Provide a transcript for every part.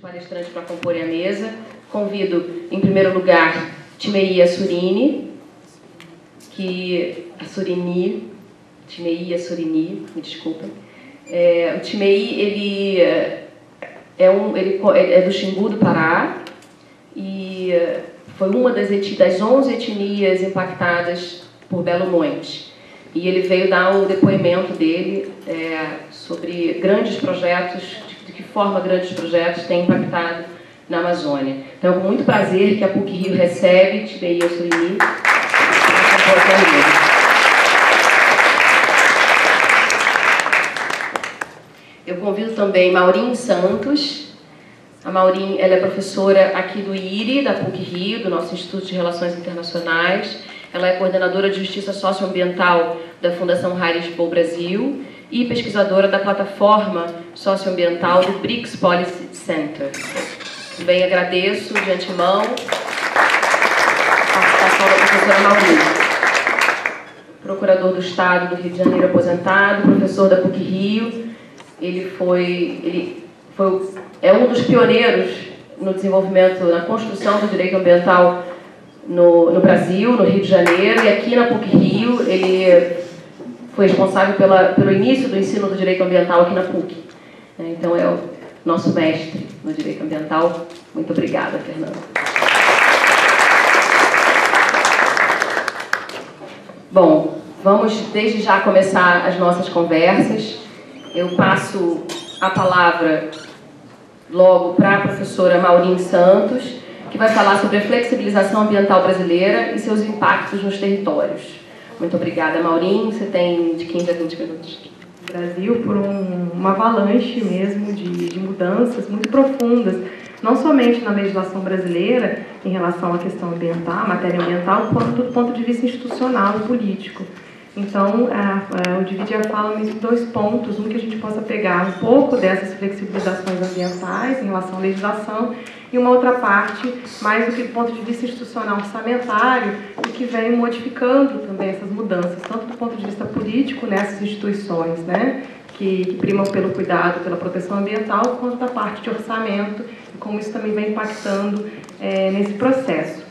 palestrantes para comporem a mesa. Convido, em primeiro lugar, Timei Assurini, Timei Assurini, me desculpem. O Timei, ele é do Xingu, do Pará, e foi uma das 11 etnias impactadas por Belo Monte. E ele veio dar o depoimento dele sobre grandes projetos, de que forma grandes projetos têm impactado na Amazônia. Então, é com muito prazer que a PUC-Rio recebe Timei Assurini. Eu convido também Maureen Santos. A Maureen, ela é professora aqui do IRI, da PUC-Rio, do nosso Instituto de Relações Internacionais. Ela é coordenadora de Justiça Socioambiental da Fundação Harrisburg Brasil e pesquisadora da plataforma socioambiental do BRICS Policy Center. Também agradeço de antemão a participação da professora Maureen. Procurador do Estado do Rio de Janeiro aposentado, professor da PUC-Rio. Ele é um dos pioneiros no desenvolvimento, na construção do direito ambiental no Brasil, no Rio de Janeiro, e aqui na PUC-Rio ele foi responsável pelo início do ensino do direito ambiental aqui na PUC. Então é o nosso mestre no direito ambiental. Muito obrigada, Fernanda. Bom, vamos desde já começar as nossas conversas. Eu passo a palavra logo para a professora Maureen Santos, que vai falar sobre a flexibilização ambiental brasileira e seus impactos nos territórios. Muito obrigada, Maureen. Você tem de 15 a 20 minutos. O Brasil por uma avalanche mesmo de mudanças muito profundas, não somente na legislação brasileira em relação à questão ambiental, matéria ambiental, quanto do ponto de vista institucional e político. Então, eu dividi a fala em 2 pontos, um que a gente possa pegar um pouco dessas flexibilizações ambientais em relação à legislação e uma outra parte, mais do que do ponto de vista institucional orçamentário, e que vem modificando também essas mudanças, tanto do ponto de vista político nessas instituições, né, que primam pelo cuidado, pela proteção ambiental, quanto da parte de orçamento, e como isso também vem impactando nesse processo.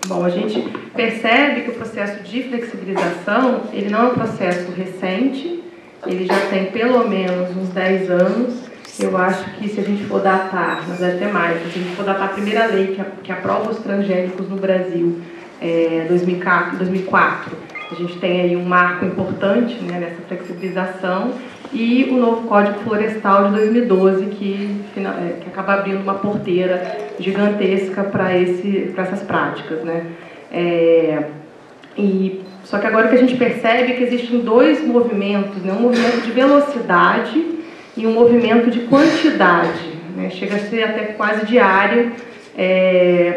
Bom, a gente percebe que o processo de flexibilização, ele não é um processo recente, ele já tem pelo menos uns 10 anos. Eu acho que se a gente for datar, mas até mais, se a gente for datar a primeira lei que aprova os transgênicos no Brasil, 2004, a gente tem aí um marco importante, né, nessa flexibilização, e o novo Código Florestal de 2012, que acaba abrindo uma porteira gigantesca para essas práticas, né? Só que agora que a gente percebe que existem 2 movimentos, né? Um movimento de velocidade e um movimento de quantidade, né? Chega a ser até quase diário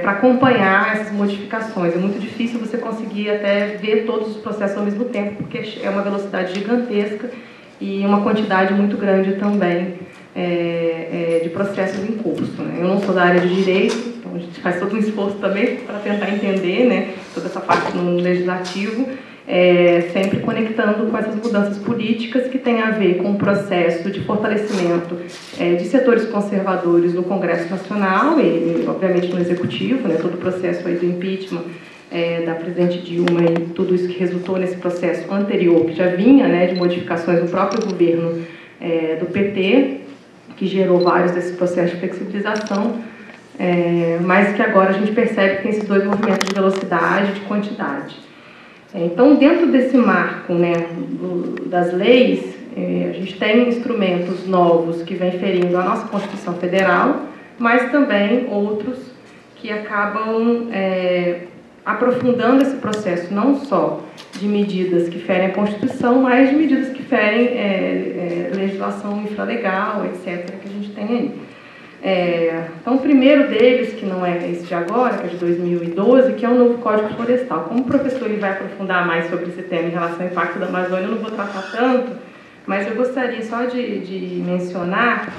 para acompanhar essas modificações. É muito difícil você conseguir até ver todos os processos ao mesmo tempo, porque é uma velocidade gigantesca e uma quantidade muito grande também de processos em curso, né? Eu não sou da área de direito, então a gente faz todo um esforço também para tentar entender, né, toda essa parte no legislativo, sempre conectando com essas mudanças políticas que têm a ver com o processo de fortalecimento de setores conservadores no Congresso Nacional e obviamente no Executivo, né, todo o processo aí do impeachment da presidente Dilma e tudo isso que resultou nesse processo anterior, que já vinha, né, de modificações do próprio governo do PT, que gerou vários desses processos de flexibilização, mas que agora a gente percebe que tem esses 2 movimentos de velocidade e de quantidade. Então, dentro desse marco, né, das leis, a gente tem instrumentos novos que vêm ferindo a nossa Constituição Federal, mas também outros que acabam aprofundando esse processo, não só de medidas que ferem a Constituição, mas de medidas que ferem legislação infralegal, etc., que a gente tem aí. Então, o primeiro deles, que não é esse de agora, que é de 2012, que é o novo Código Florestal. Como o professor ele vai aprofundar mais sobre esse tema em relação ao impacto da Amazônia, eu não vou tratar tanto, mas eu gostaria só de mencionar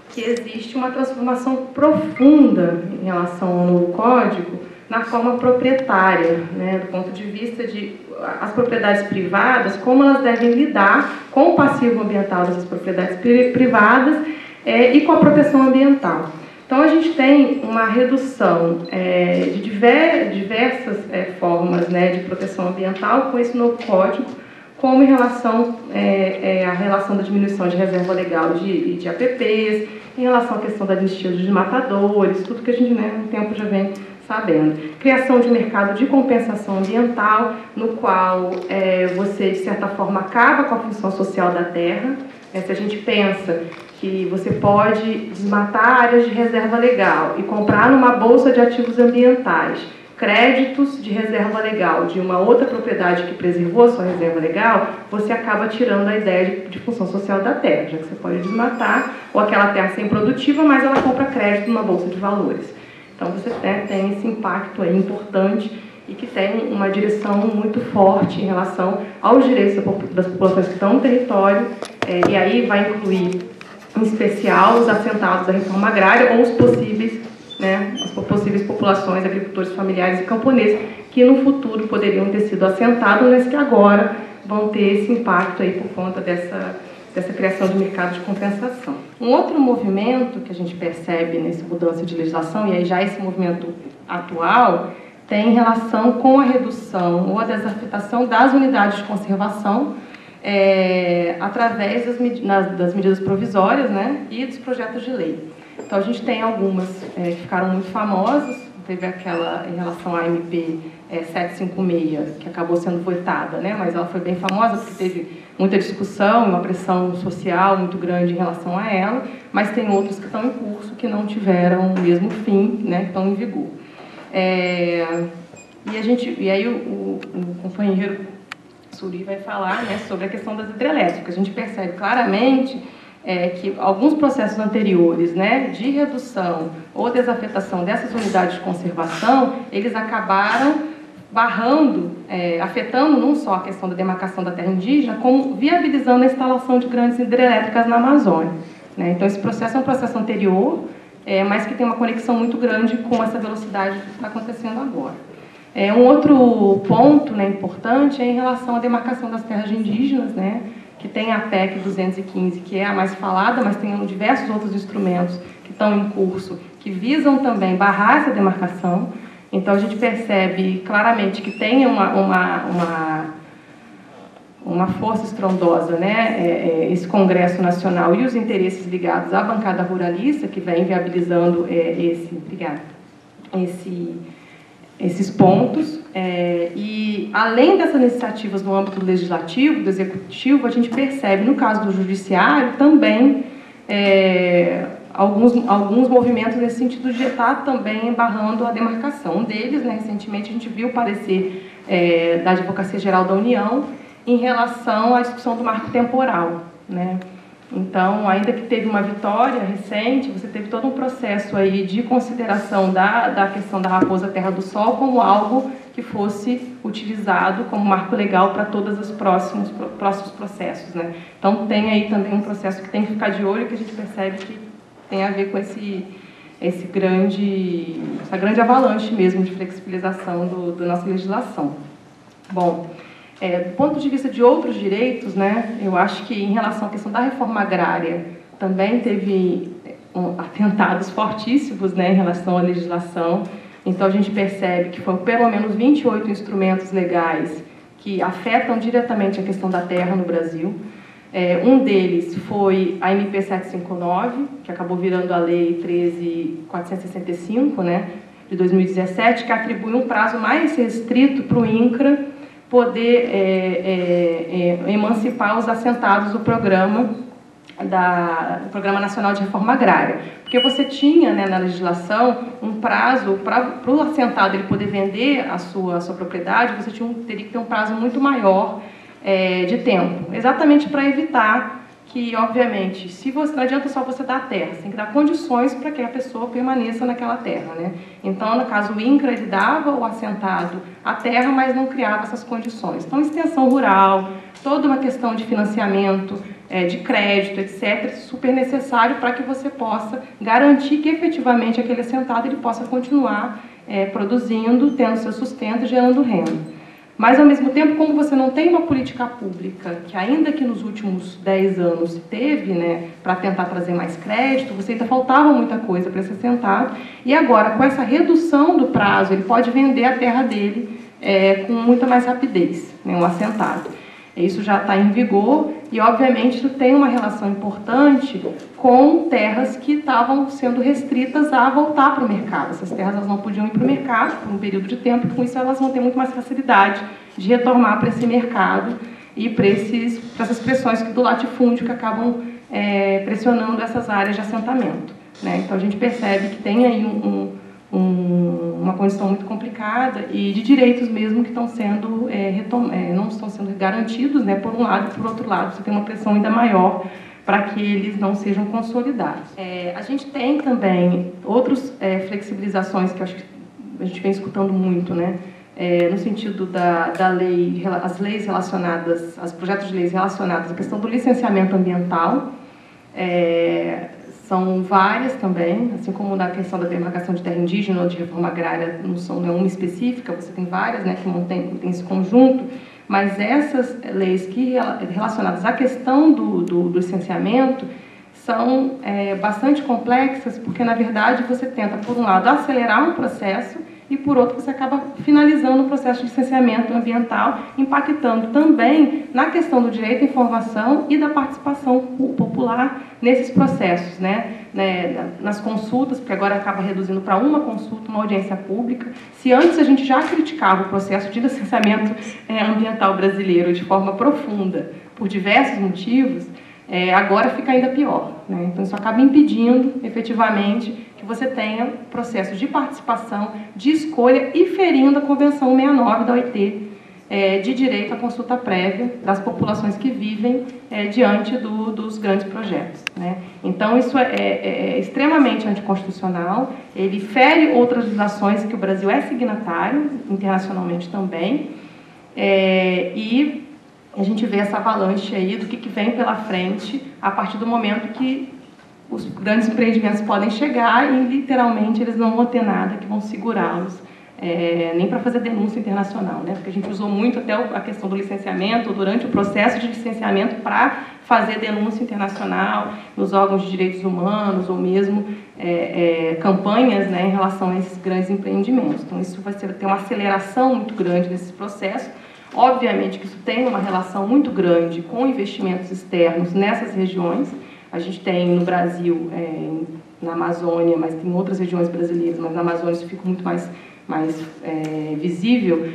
que existe uma transformação profunda em relação ao novo Código, na forma proprietária, né, do ponto de vista de as propriedades privadas, como elas devem lidar com o passivo ambiental dessas propriedades privadas e com a proteção ambiental. Então, a gente tem uma redução de diversas formas, né, de proteção ambiental com esse novo código, como em relação à relação da diminuição de reserva legal de APPs, em relação à questão da anistia dos matadores, tudo que a gente, né, no tempo já vem sabendo. Criação de um mercado de compensação ambiental, no qual você, de certa forma, acaba com a função social da terra. Se a gente pensa que você pode desmatar áreas de reserva legal e comprar numa bolsa de ativos ambientais créditos de reserva legal de uma outra propriedade que preservou a sua reserva legal, você acaba tirando a ideia de função social da terra, já que você pode desmatar, ou aquela terra ser improdutiva, mas ela compra crédito numa bolsa de valores. Então, você tem esse impacto aí importante e que tem uma direção muito forte em relação aos direitos das populações que estão no território, e aí vai incluir, em especial, os assentados da reforma agrária ou os possíveis, né, as possíveis populações, agricultores familiares e camponeses, que no futuro poderiam ter sido assentados, mas que agora vão ter esse impacto aí por conta dessa criação de mercado de compensação. Um outro movimento que a gente percebe nessa mudança de legislação, e aí já esse movimento atual, tem relação com a redução ou a desafetação das unidades de conservação através das medidas provisórias, né, e dos projetos de lei. Então, a gente tem algumas que ficaram muito famosas, teve aquela em relação à MP 756, que acabou sendo votada, né, mas ela foi bem famosa porque teve muita discussão, uma pressão social muito grande em relação a ela, mas tem outras que estão em curso que não tiveram o mesmo fim, né, que estão em vigor. E aí o companheiro Suri vai falar, né, sobre a questão das hidrelétricas. A gente percebe claramente que alguns processos anteriores, né, de redução ou desafetação dessas unidades de conservação, eles acabaram barrando, afetando não só a questão da demarcação da terra indígena, como viabilizando a instalação de grandes hidrelétricas na Amazônia, né? Então, esse processo é um processo anterior, mas que tem uma conexão muito grande com essa velocidade que está acontecendo agora. Um outro ponto, né, importante é em relação à demarcação das terras indígenas, né, que tem a PEC 215, que é a mais falada, mas tem diversos outros instrumentos que estão em curso, que visam também barrar essa demarcação. Então, a gente percebe claramente que tem uma força estrondosa, né, esse Congresso Nacional e os interesses ligados à bancada ruralista, que vem viabilizando esses pontos, e além dessas iniciativas no âmbito legislativo, do executivo, a gente percebe, no caso do judiciário, também alguns movimentos nesse sentido de estar também barrando a demarcação. Um deles, né, recentemente, a gente viu o parecer da Advocacia Geral da União em relação à discussão do marco temporal, né? Então, ainda que teve uma vitória recente, você teve todo um processo aí de consideração da questão da Raposa Terra do Sol como algo que fosse utilizado como marco legal para todos os próximos processos, né? Então, tem aí também um processo que tem que ficar de olho, que a gente percebe que tem a ver com essa grande avalanche mesmo de flexibilização da nossa legislação. Bom, do ponto de vista de outros direitos, né, eu acho que em relação à questão da reforma agrária também teve atentados fortíssimos, né, em relação à legislação. Então, a gente percebe que foram pelo menos 28 instrumentos legais que afetam diretamente a questão da terra no Brasil. Um deles foi a MP 759, que acabou virando a Lei 13.465, né, de 2017, que atribui um prazo mais restrito para o INCRA poder emancipar os assentados do Programa Nacional de Reforma Agrária. Porque você tinha, né, na legislação um prazo para o assentado ele poder vender a sua propriedade, você teria que ter um prazo muito maior de tempo, exatamente para evitar que, obviamente, não adianta só você dar a terra, você tem que dar condições para que a pessoa permaneça naquela terra, né? Então, no caso, o INCRA, ele dava o assentado a terra, mas não criava essas condições. Então, extensão rural, toda uma questão de financiamento, de crédito, etc., super necessário para que você possa garantir que, efetivamente, aquele assentado ele possa continuar produzindo, tendo seu sustento e gerando renda. Mas, ao mesmo tempo, como você não tem uma política pública, que ainda que nos últimos 10 anos teve, né, para tentar trazer mais crédito, você ainda faltava muita coisa para esse assentado. E agora, com essa redução do prazo, ele pode vender a terra dele com muita mais rapidez, né, um assentado. Isso já está em vigor e, obviamente, isso tem uma relação importante com terras que estavam sendo restritas a voltar para o mercado. Essas terras elas não podiam ir para o mercado por um período de tempo, e com isso elas vão ter muito mais facilidade de retornar para esse mercado e para essas pressões do latifúndio que acabam pressionando essas áreas de assentamento, né? Então, a gente percebe que tem aí uma condição muito complicada e de direitos mesmo que estão sendo não estão sendo garantidos, né, por um lado, e por outro lado você tem uma pressão ainda maior para que eles não sejam consolidados. A gente tem também outras flexibilizações que eu acho que a gente vem escutando muito, né, no sentido da lei, as leis relacionadas, os projetos de leis relacionados à questão do licenciamento ambiental. São várias também, assim como na questão da demarcação de terra indígena ou de reforma agrária, não são nenhuma específica, você tem várias, né, que mantêm esse conjunto, mas essas leis relacionadas à questão do licenciamento são bastante complexas, porque, na verdade, você tenta, por um lado, acelerar um processo e, por outro, você acaba finalizando o processo de licenciamento ambiental, impactando também na questão do direito à informação e da participação popular nesses processos, né? Nas consultas, porque agora acaba reduzindo para uma consulta, uma audiência pública. Se antes a gente já criticava o processo de licenciamento ambiental brasileiro de forma profunda, por diversos motivos, agora fica ainda pior, né? Então, isso acaba impedindo, efetivamente, que você tenha processo de participação, de escolha e ferindo a Convenção 69 da OIT, de direito à consulta prévia das populações que vivem diante dos grandes projetos, né? Então, isso é extremamente anticonstitucional, ele fere outras legislações que o Brasil é signatário, internacionalmente também, e a gente vê essa avalanche aí do que vem pela frente a partir do momento que os grandes empreendimentos podem chegar e, literalmente, eles não vão ter nada que vão segurá-los, nem para fazer denúncia internacional, né? Porque a gente usou muito até a questão do licenciamento, durante o processo de licenciamento, para fazer denúncia internacional nos órgãos de direitos humanos ou mesmo campanhas, né, em relação a esses grandes empreendimentos. Então, isso vai ter uma aceleração muito grande nesses processos. Obviamente que isso tem uma relação muito grande com investimentos externos nessas regiões. A gente tem no Brasil, na Amazônia, mas tem outras regiões brasileiras, mas na Amazônia isso fica muito mais visível,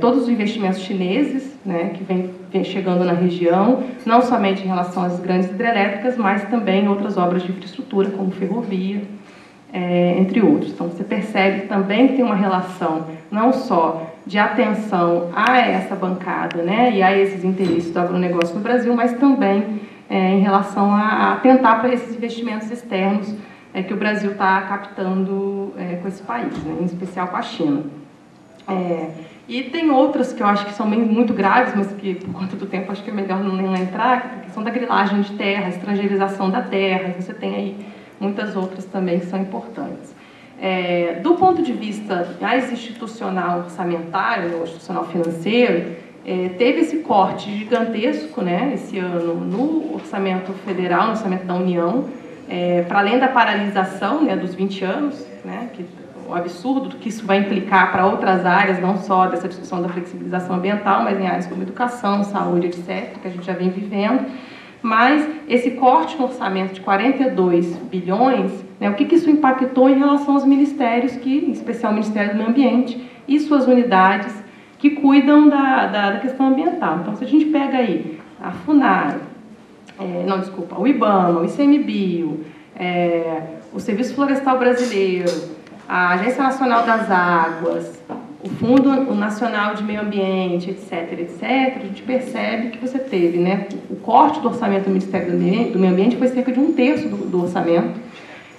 todos os investimentos chineses, né, que vem chegando na região, não somente em relação às grandes hidrelétricas, mas também em outras obras de infraestrutura, como ferrovia, entre outros. Então, você percebe também que tem uma relação não só de atenção a essa bancada, né, e a esses interesses do agronegócio no Brasil, mas também em relação a atentar para esses investimentos externos que o Brasil está captando com esse país, né, em especial com a China. E tem outras que eu acho que são muito graves, mas que, por conta do tempo, acho que é melhor não entrar, que é a questão da grilagem de terra, a estrangeirização da terra, e você tem aí muitas outras também que são importantes. Do ponto de vista mais institucional orçamentário, ou institucional financeiro, teve esse corte gigantesco, né, esse ano no orçamento federal, no orçamento da União, para além da paralisação, né, dos 20 anos, né, o absurdo que isso vai implicar para outras áreas, não só dessa discussão da flexibilização ambiental, mas em áreas como educação, saúde, etc., que a gente já vem vivendo. Mas esse corte no orçamento de 42 bilhões, né, o que isso impactou em relação aos ministérios, em especial o Ministério do Meio Ambiente e suas unidades que cuidam da questão ambiental. Então, se a gente pega aí a FUNAR, o IBAMA, o ICMBio, o Serviço Florestal Brasileiro, a Agência Nacional das Águas, o Fundo Nacional de Meio Ambiente, etc., a gente percebe que você teve, né, o corte do orçamento do Ministério do Meio Ambiente foi cerca de 1/3 do orçamento,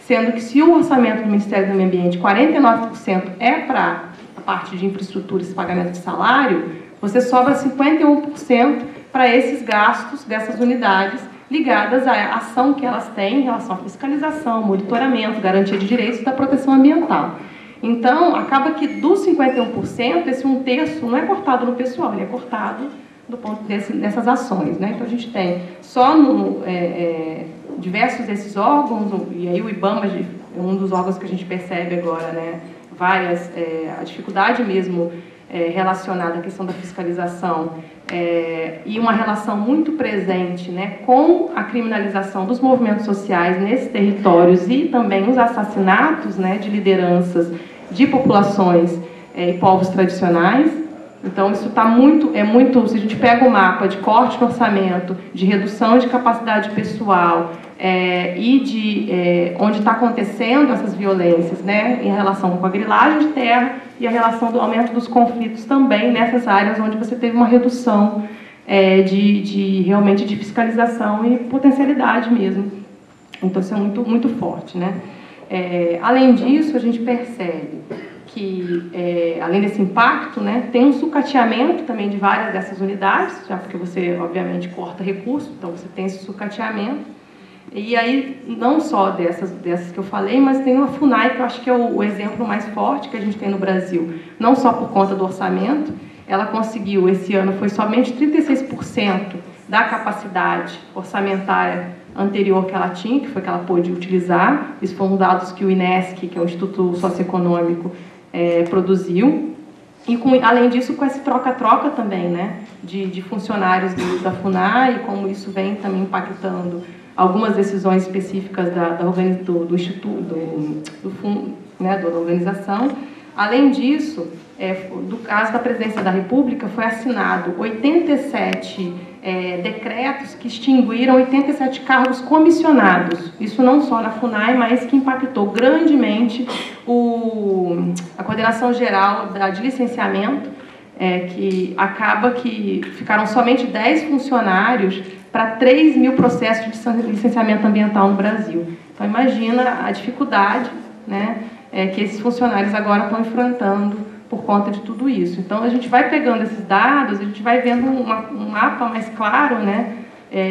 sendo que se o orçamento do Ministério do Meio Ambiente, 49% é para a parte de infraestrutura e pagamento de salário, você sobra 51% para esses gastos dessas unidades ligadas à ação que elas têm em relação à fiscalização, monitoramento, garantia de direitos e da proteção ambiental. Então, acaba que dos 51%, esse 1/3 não é cortado no pessoal, ele é cortado do ponto dessas ações, né? Então, a gente tem só no, diversos desses órgãos, e aí o IBAMA é um dos órgãos que a gente percebe agora, né? Várias, a dificuldade mesmo relacionada à questão da fiscalização e uma relação muito presente, né, com a criminalização dos movimentos sociais nesses territórios e também os assassinatos, né, de lideranças de populações e povos tradicionais. Então, isso está muito, se a gente pega o mapa de corte no orçamento, de redução de capacidade pessoal e de onde está acontecendo essas violências, né, em relação com a grilagem de terra e a relação do aumento dos conflitos também nessas áreas onde você teve uma redução realmente de fiscalização e potencialidade mesmo. Então, isso é muito, muito forte, né? Além disso, a gente percebe que, além desse impacto, né, tem um sucateamento também de várias dessas unidades, já porque você, obviamente, corta recursos, então você tem esse sucateamento. E aí, não só dessas que eu falei, mas tem a FUNAI, que eu acho que é o exemplo mais forte que a gente tem no Brasil, não só por conta do orçamento. Ela conseguiu, esse ano, foi somente 36% da capacidade orçamentária anterior que ela tinha, que foi que ela pôde utilizar. Isso foram dados que o INESC, que é o Instituto Socioeconômico, produziu. E, além disso, com esse troca-troca também, né, de funcionários da FUNAI, e como isso vem também impactando algumas decisões específicas do Instituto, da organização. Além disso, do caso da Presidência da República, foi assinado 87 decretos que extinguiram 87 cargos comissionados. Isso não só na FUNAI, mas que impactou grandemente a Coordenação Geral de Licenciamento, que acaba que ficaram somente 10 funcionários para 3 mil processos de licenciamento ambiental no Brasil. Então, imagina a dificuldade, né, que esses funcionários agora estão enfrentando por conta de tudo isso. Então, a gente vai pegando esses dados, a gente vai vendo um mapa mais claro, né,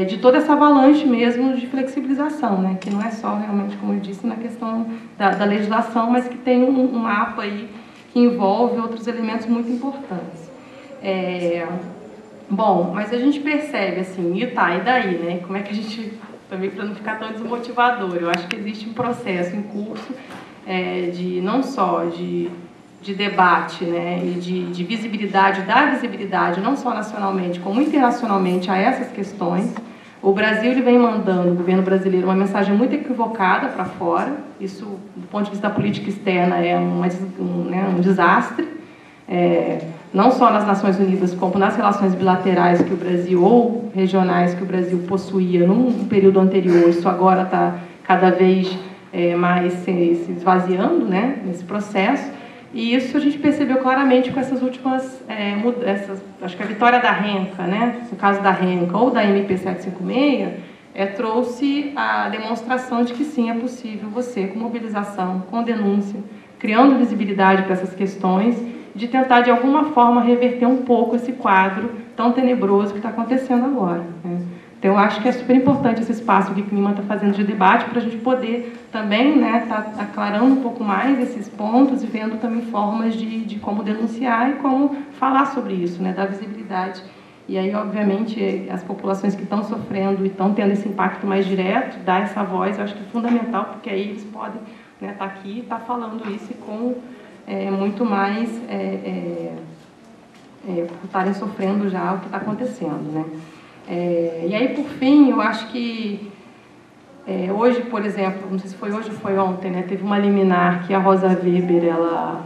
de toda essa avalanche mesmo de flexibilização, né, que não é só realmente, como eu disse, na questão da legislação, mas que tem um mapa aí que envolve outros elementos muito importantes. Bom, mas a gente percebe, assim, e daí, né? Como é que a gente, também para não ficar tão desmotivador, eu acho que existe um processo em curso não só de debate, né, e de visibilidade, da visibilidade, não só nacionalmente, como internacionalmente, a essas questões. O Brasil ele vem mandando, o governo brasileiro, uma mensagem muito equivocada para fora. Isso, do ponto de vista da política externa, é um desastre. Não só nas Nações Unidas, como nas relações bilaterais que o Brasil, ou regionais que o Brasil possuía num período anterior. Isso agora está cada vez mais se esvaziando, né, nesse processo. E isso a gente percebeu claramente com essas últimas mudanças. Acho que a vitória da RENCA, né, no caso da RENCA ou da MP 756, trouxe a demonstração de que sim, é possível você, com mobilização, com denúncia, criando visibilidade para essas questões, de tentar, de alguma forma, reverter um pouco esse quadro tão tenebroso que está acontecendo agora, né? Então, eu acho que é super importante esse espaço que o CNIMA está fazendo de debate para a gente poder também, né, tá aclarando um pouco mais esses pontos e vendo também formas de como denunciar e como falar sobre isso, né, dar visibilidade. E aí, obviamente, as populações que estão sofrendo e estão tendo esse impacto mais direto, dar essa voz, eu acho que é fundamental, porque aí eles podem, né, estar aqui e estar falando isso com muito mais por estarem sofrendo já o que está acontecendo, né? E aí, por fim, eu acho que hoje, por exemplo, não sei se foi hoje ou foi ontem, né, teve uma liminar que a Rosa Weber, ela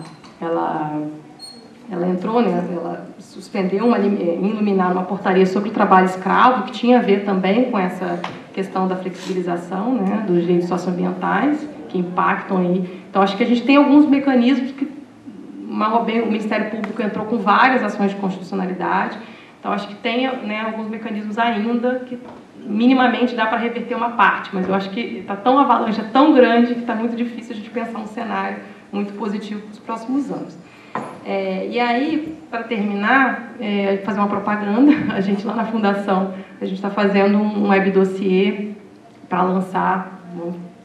entrou, né, ela suspendeu em liminar uma portaria sobre o trabalho escravo, que tinha a ver também com essa questão da flexibilização, né, dos direitos socioambientais, que impactam aí. Então, acho que a gente tem alguns mecanismos que o Ministério Público entrou com várias ações de constitucionalidade. Então, acho que tem, né, alguns mecanismos ainda que minimamente dá para reverter uma parte, mas eu acho que está tão avalanche, tão grande, que está muito difícil a gente pensar um cenário muito positivo para os próximos anos. E aí, para terminar, fazer uma propaganda, a gente lá na Fundação, a gente está fazendo um web dossiê para lançar,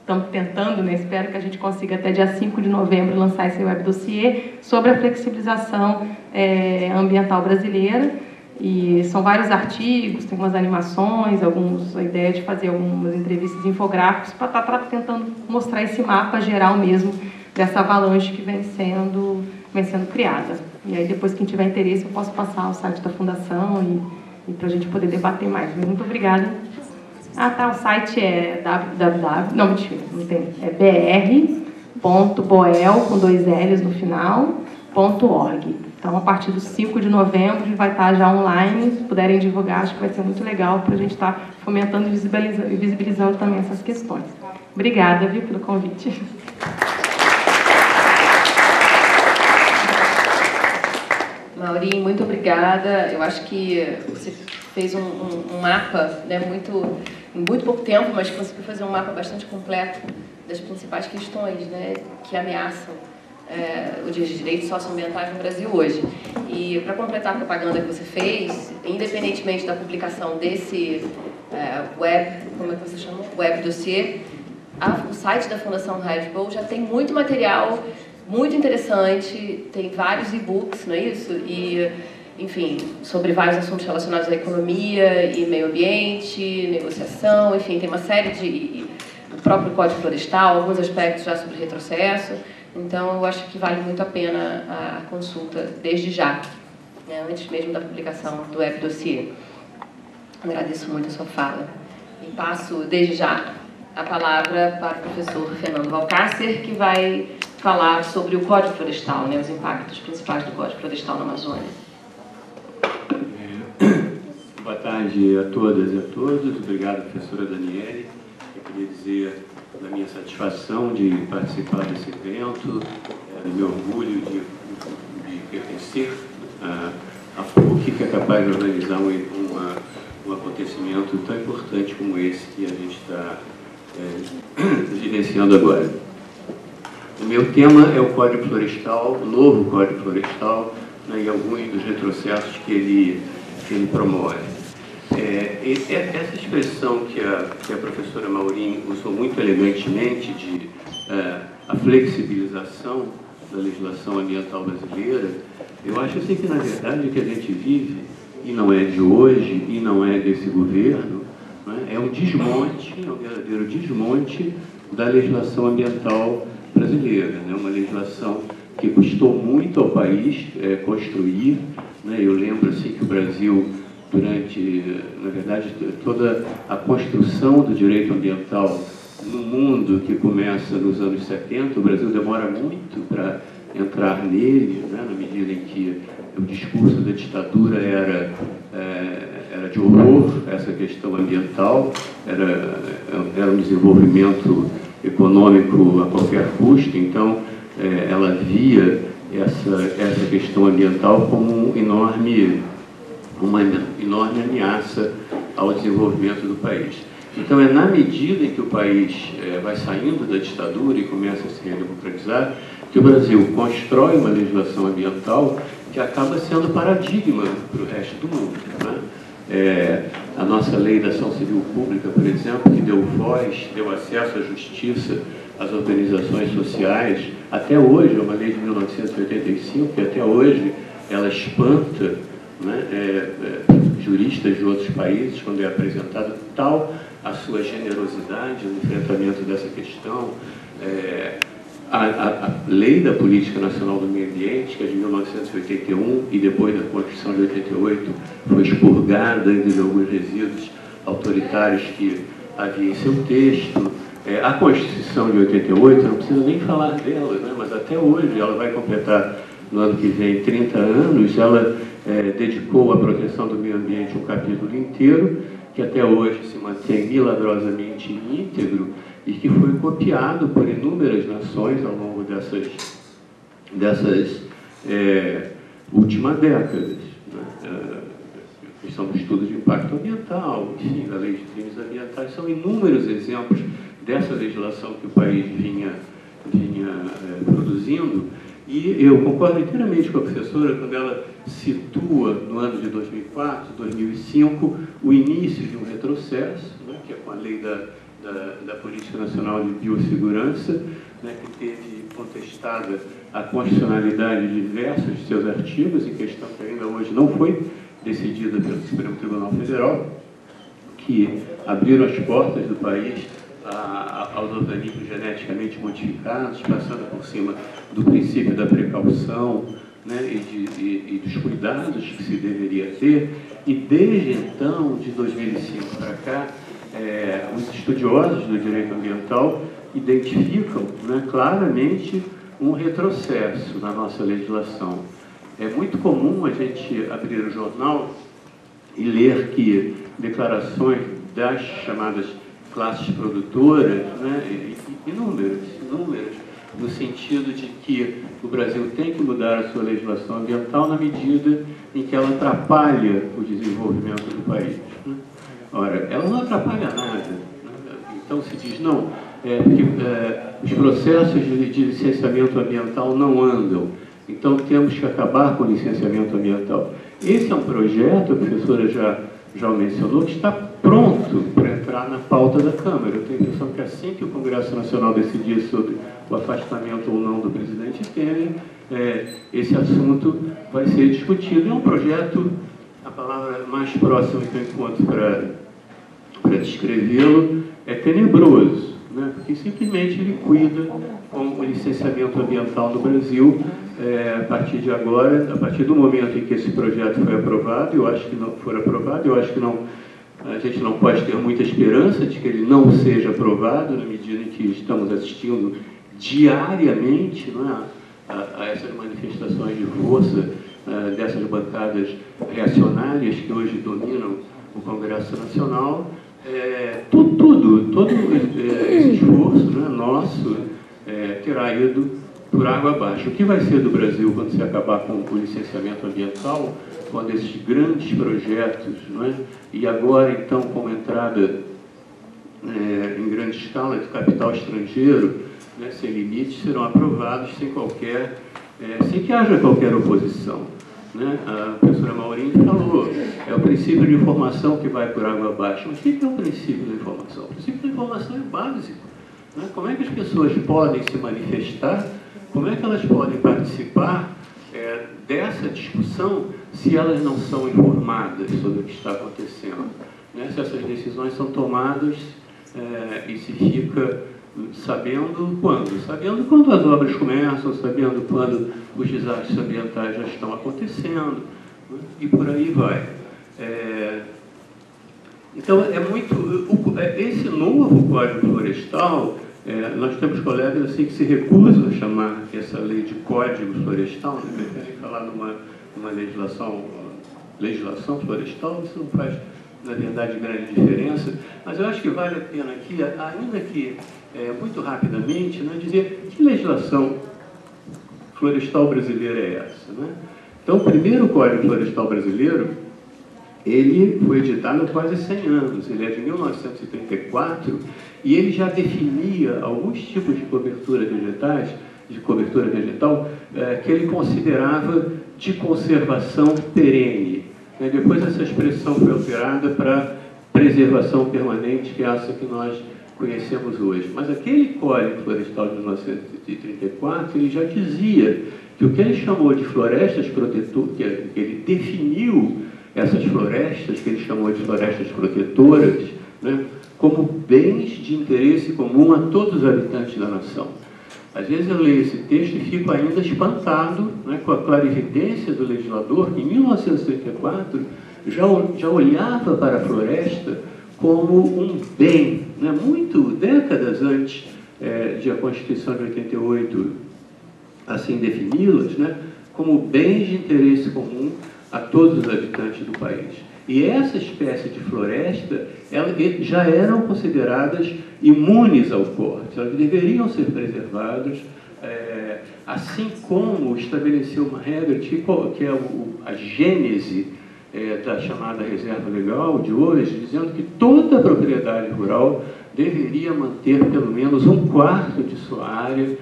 estamos tentando, né, espero que a gente consiga até dia 5 de novembro lançar esse web dossiê sobre a flexibilização ambiental brasileira. E são vários artigos, tem umas animações, a ideia de fazer algumas entrevistas infográficos para estar tentando mostrar esse mapa geral mesmo dessa avalanche que vem sendo criada. E aí depois, quem tiver interesse, eu posso passar o site da Fundação e para a gente poder debater mais. Muito obrigada. Ah, tá, o site é www... Não, mentira, não tem. É br.boel, com 2 L's no final, .org. Então, a partir do 5 de novembro, a gente vai estar já online. Se puderem divulgar, acho que vai ser muito legal para a gente estar fomentando e visibilizando também essas questões. Obrigada, viu, pelo convite. Maurinho, muito obrigada. Eu acho que você fez um mapa, né, em muito pouco tempo, mas conseguiu fazer um mapa bastante completo das principais questões, né, que ameaçam os direitos socioambientais no Brasil hoje. E para completar a propaganda que você fez, independentemente da publicação desse como é que você chama? Web dossiê, o site da Fundação Red Bull já tem muito material muito interessante, tem vários e-books, não é isso? E, enfim, sobre vários assuntos relacionados à economia e meio ambiente, negociação, enfim, tem uma série de... o próprio Código Florestal, alguns aspectos já sobre retrocesso. Então, eu acho que vale muito a pena a consulta desde já, né, antes mesmo da publicação do web dossiê. Agradeço muito a sua fala. E passo, desde já, a palavra para o professor Fernando Valcárcer, que vai falar sobre o Código Florestal, né, os impactos principais do Código Florestal na Amazônia. Boa tarde a todas e a todos. Obrigado, professora Daniele. Eu queria dizer da minha satisfação de participar desse evento, do meu orgulho de pertencer à PUC, que é capaz de organizar um acontecimento tão importante como esse que a gente está vivenciando agora. O meu tema é o Código Florestal, o novo Código Florestal, né, e alguns dos retrocessos que ele promove. Essa expressão que a professora Maurinho usou muito elegantemente de a flexibilização da legislação ambiental brasileira, eu acho assim que, na verdade, o que a gente vive, e não é de hoje, e não é desse governo, né, é um desmonte, é um verdadeiro desmonte da legislação ambiental brasileira, né, uma legislação que custou muito ao país construir, né. Eu lembro assim que o Brasil, durante, na verdade, toda a construção do direito ambiental no mundo, que começa nos anos 70, o Brasil demora muito para entrar nele, né, na medida em que o discurso da ditadura era de horror, essa questão ambiental, era um desenvolvimento econômico a qualquer custo, então ela via essa questão ambiental como uma enorme ameaça ao desenvolvimento do país. Então, na medida em que o país vai saindo da ditadura e começa a se redemocratizar, que o Brasil constrói uma legislação ambiental que acaba sendo paradigma para o resto do mundo, né? A nossa lei da ação civil pública, por exemplo, que deu voz, deu acesso à justiça às organizações sociais, até hoje, é uma lei de 1985, que até hoje ela espanta, né, juristas de outros países, quando é apresentada tal a sua generosidade no enfrentamento dessa questão. A Lei da Política Nacional do Meio Ambiente, que é de 1981, e depois da Constituição de 88, foi expurgada ainda de alguns resíduos autoritários que havia em seu texto. A Constituição de 88, não precisa nem falar dela, né, mas até hoje, ela vai completar no ano que vem 30 anos, ela dedicou à proteção do meio ambiente um capítulo inteiro, que até hoje se mantém milagrosamente íntegro e que foi copiado por inúmeras nações ao longo dessas últimas décadas. Né? A questão do estudo de impacto ambiental, enfim, da lei de crimes ambientais, são inúmeros exemplos dessa legislação que o país vinha produzindo. E eu concordo inteiramente com a professora quando ela situa, no ano de 2004, 2005, o início de um retrocesso, né, que é com a lei da da Política Nacional de Biossegurança, né, que teve contestada a constitucionalidade de diversos de seus artigos, em questão que ainda hoje não foi decidida pelo Supremo Tribunal Federal, que abriram as portas do país aos organismos geneticamente modificados, passando por cima do princípio da precaução, né, e dos cuidados que se deveria ter. E desde então, de 2005 para cá, os estudiosos do direito ambiental identificam, né, claramente um retrocesso na nossa legislação. É muito comum a gente abrir o jornal e ler que declarações das chamadas classes produtoras, né, inúmeras, no sentido de que o Brasil tem que mudar a sua legislação ambiental na medida em que ela atrapalha o desenvolvimento do país, né? Ora, ela não atrapalha nada, né? Então se diz, não, os processos de licenciamento ambiental não andam, então temos que acabar com o licenciamento ambiental. Esse é um projeto, a professora já o mencionou, que está pronto para entrar na pauta da Câmara. Eu tenho a impressão que assim que o Congresso Nacional decidir sobre o afastamento ou não do presidente Temer, esse assunto vai ser discutido. É um projeto, a palavra mais próxima que eu encontro para descrevê-lo é tenebroso, né? Porque simplesmente ele cuida com o licenciamento ambiental no Brasil a partir de agora, a partir do momento em que esse projeto foi aprovado. Eu acho que não for aprovado, eu acho que não, a gente não pode ter muita esperança de que ele não seja aprovado, na medida em que estamos assistindo diariamente, não é, a essas manifestações de força dessas bancadas reacionárias que hoje dominam o Congresso Nacional. Todo esse esforço, né, nosso terá ido por água abaixo. O que vai ser do Brasil quando se acabar com o licenciamento ambiental, quando esses grandes projetos, não é, e agora então com entrada em grande escala de capital estrangeiro, né, sem limites, serão aprovados sem que haja qualquer oposição, né? A professora Maurinho falou, é o princípio de informação que vai por água abaixo. Mas o que é o princípio da informação? O princípio da informação é básico, né? Como é que as pessoas podem se manifestar, como é que elas podem participar dessa discussão se elas não são informadas sobre o que está acontecendo, né? Se essas decisões são tomadas e se fica sabendo quando? Sabendo quando as obras começam, sabendo quando os desastres ambientais já estão acontecendo, né? E por aí vai. Então, esse novo Código Florestal, nós temos colegas assim que se recusam a chamar essa lei de Código Florestal, né? Preferem falar numa legislação florestal. Isso não faz, na verdade, grande diferença, mas eu acho que vale a pena aqui, ainda que muito rapidamente, né, dizer que legislação florestal brasileira é essa, né? Então, o primeiro Código Florestal brasileiro, ele foi editado há quase 100 anos, ele é de 1934, e ele já definia alguns tipos de cobertura vegetal, que ele considerava de conservação perene. Depois essa expressão foi alterada para preservação permanente, que é essa que nós conhecemos hoje. Mas aquele Código Florestal de 1934, ele já dizia que o que ele chamou de florestas protetoras, que ele definiu essas florestas, que ele chamou de florestas protetoras, né, como bens de interesse comum a todos os habitantes da nação. Às vezes eu leio esse texto e fico ainda espantado, né, com a clarividência do legislador, que em 1934 já olhava para a floresta como um bem, né, décadas antes de a Constituição de 88 assim defini-las, né, como bens de interesse comum a todos os habitantes do país. E essa espécie de floresta, elas já eram consideradas imunes ao corte, elas deveriam ser preservadas, assim como estabeleceu uma regra que é a gênese da chamada reserva legal de hoje, dizendo que toda propriedade rural deveria manter pelo menos 1/4 de sua área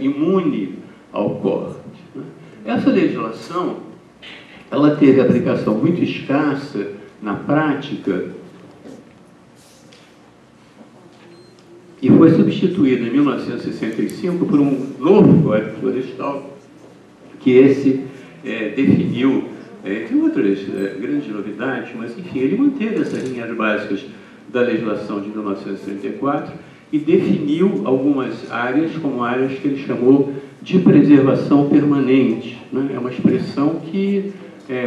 imune ao corte, né? Essa legislação, ela teve aplicação muito escassa na prática e foi substituído em 1965 por um novo Código Florestal, que esse definiu, entre outras grandes novidades, mas enfim, ele manteve essas linhas básicas da legislação de 1934 e definiu algumas áreas como áreas que ele chamou de preservação permanente, né? É uma expressão que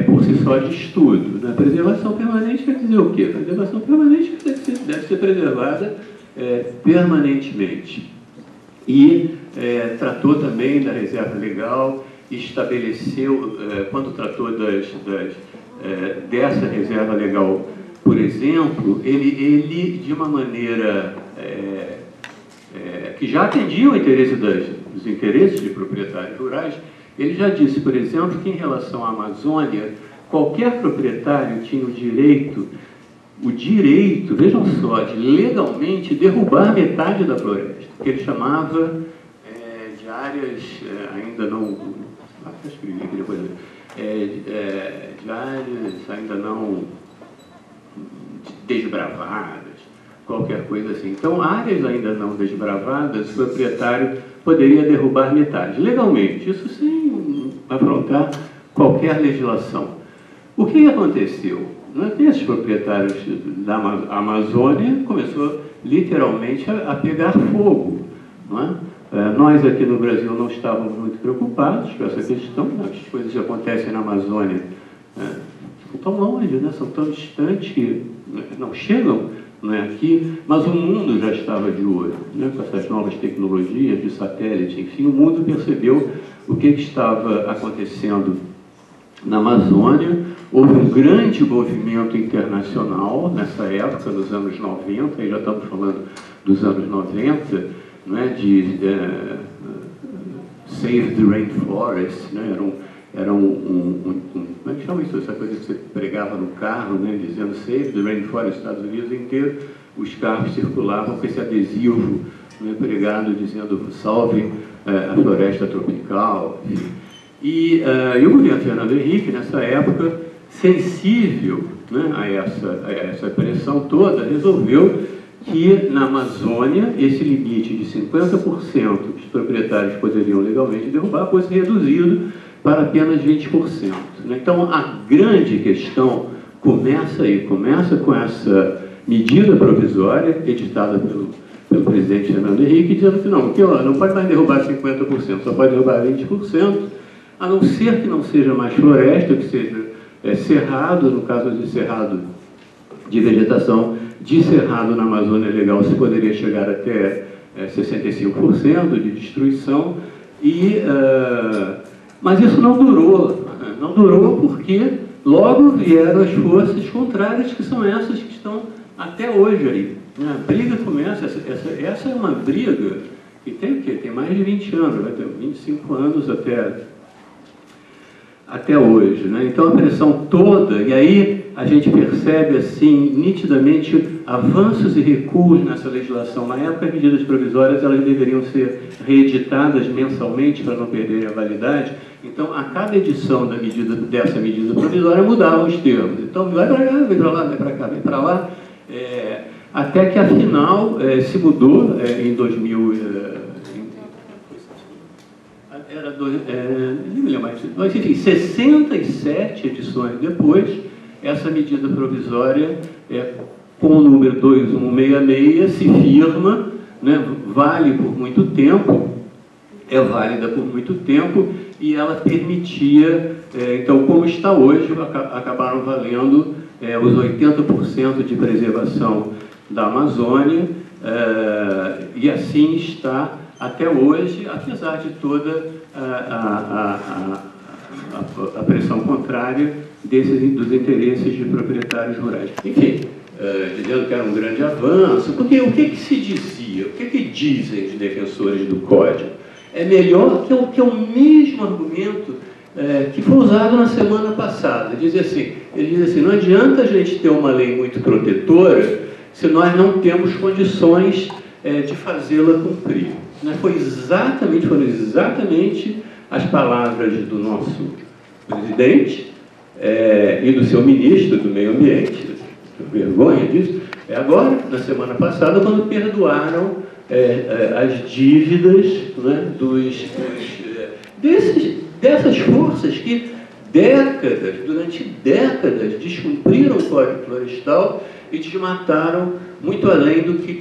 por si só de estudo, né? Preservação permanente quer dizer o quê? Preservação permanente deve ser preservada permanentemente. E tratou também da reserva legal, estabeleceu, quando tratou dessa reserva legal, por exemplo, ele de uma maneira que já atendia o interesse dos interesses de proprietários rurais, ele já disse, por exemplo, que em relação à Amazônia, qualquer proprietário tinha o direito, vejam só, de legalmente derrubar metade da floresta, que ele chamava de áreas ainda não... escrevi aqui depois. De áreas ainda não desbravadas, qualquer coisa assim. Então, áreas ainda não desbravadas, o proprietário poderia derrubar metade, legalmente, isso sem afrontar qualquer legislação. O que aconteceu? Esses proprietários da Amazônia começou literalmente a pegar fogo, não é? Nós aqui no Brasil não estávamos muito preocupados com essa questão, as coisas que acontecem na Amazônia são tão longe, né? São tão distantes que não chegam, não é, aqui, mas o mundo já estava de olho, né? Com essas novas tecnologias de satélite, enfim, o mundo percebeu o que estava acontecendo na Amazônia. Houve um grande movimento internacional nessa época, nos anos 90, e já estamos falando dos anos 90, né, de Save the Rainforest, né, era como é que chama isso? Essa coisa que você pregava no carro, né, dizendo Save the Rainforest, Estados Unidos inteiro, os carros circulavam com esse adesivo, né, pregado dizendo salve a floresta tropical, enfim. E o governo Fernando Henrique, nessa época, sensível, né, a essa pressão toda, resolveu que na Amazônia esse limite de 50% que os proprietários poderiam legalmente derrubar fosse reduzido para apenas 20%. Né? Então, a grande questão começa aí, começa com essa medida provisória editada pelo presidente Fernando Henrique, dizendo que não pode mais derrubar 50%, só pode derrubar 20%, a não ser que não seja mais floresta, que seja cerrado, no caso de cerrado de vegetação, de cerrado na Amazônia legal se poderia chegar até 65% de destruição, mas isso não durou porque logo vieram as forças contrárias, que são essas que estão até hoje aí. A briga começa, essa é uma briga que tem o quê? Tem mais de 20 anos, vai ter 25 anos até hoje, né? Então a pressão toda, e aí a gente percebe assim nitidamente avanços e recuos nessa legislação. Na época, as medidas provisórias elas deveriam ser reeditadas mensalmente para não perderem a validade. Então, a cada edição dessa medida provisória mudavam os termos. Então, vai para cá, vem para lá, vai para cá, vem para lá, até que afinal se mudou em 2000. Não me lembro mais, mas enfim, 67 edições depois, essa medida provisória, com o número 2166, se firma, né, vale por muito tempo, é válida por muito tempo, e ela permitia, então, como está hoje, acabaram valendo os 80% de preservação da Amazônia, e assim está até hoje, apesar de toda a pressão contrária dos interesses de proprietários rurais. Enfim, dizendo que era um grande avanço, porque o que se dizia, o que dizem os defensores do Código? É melhor que o mesmo argumento que foi usado na semana passada. Ele diz assim, não adianta a gente ter uma lei muito protetora se nós não temos condições de fazê-la cumprir. Foram exatamente as palavras do nosso presidente e do seu ministro do Meio Ambiente, vergonha disso, agora, na semana passada, quando perdoaram as dívidas, né, dessas forças que durante décadas, descumpriram o Código Florestal e desmataram muito além do que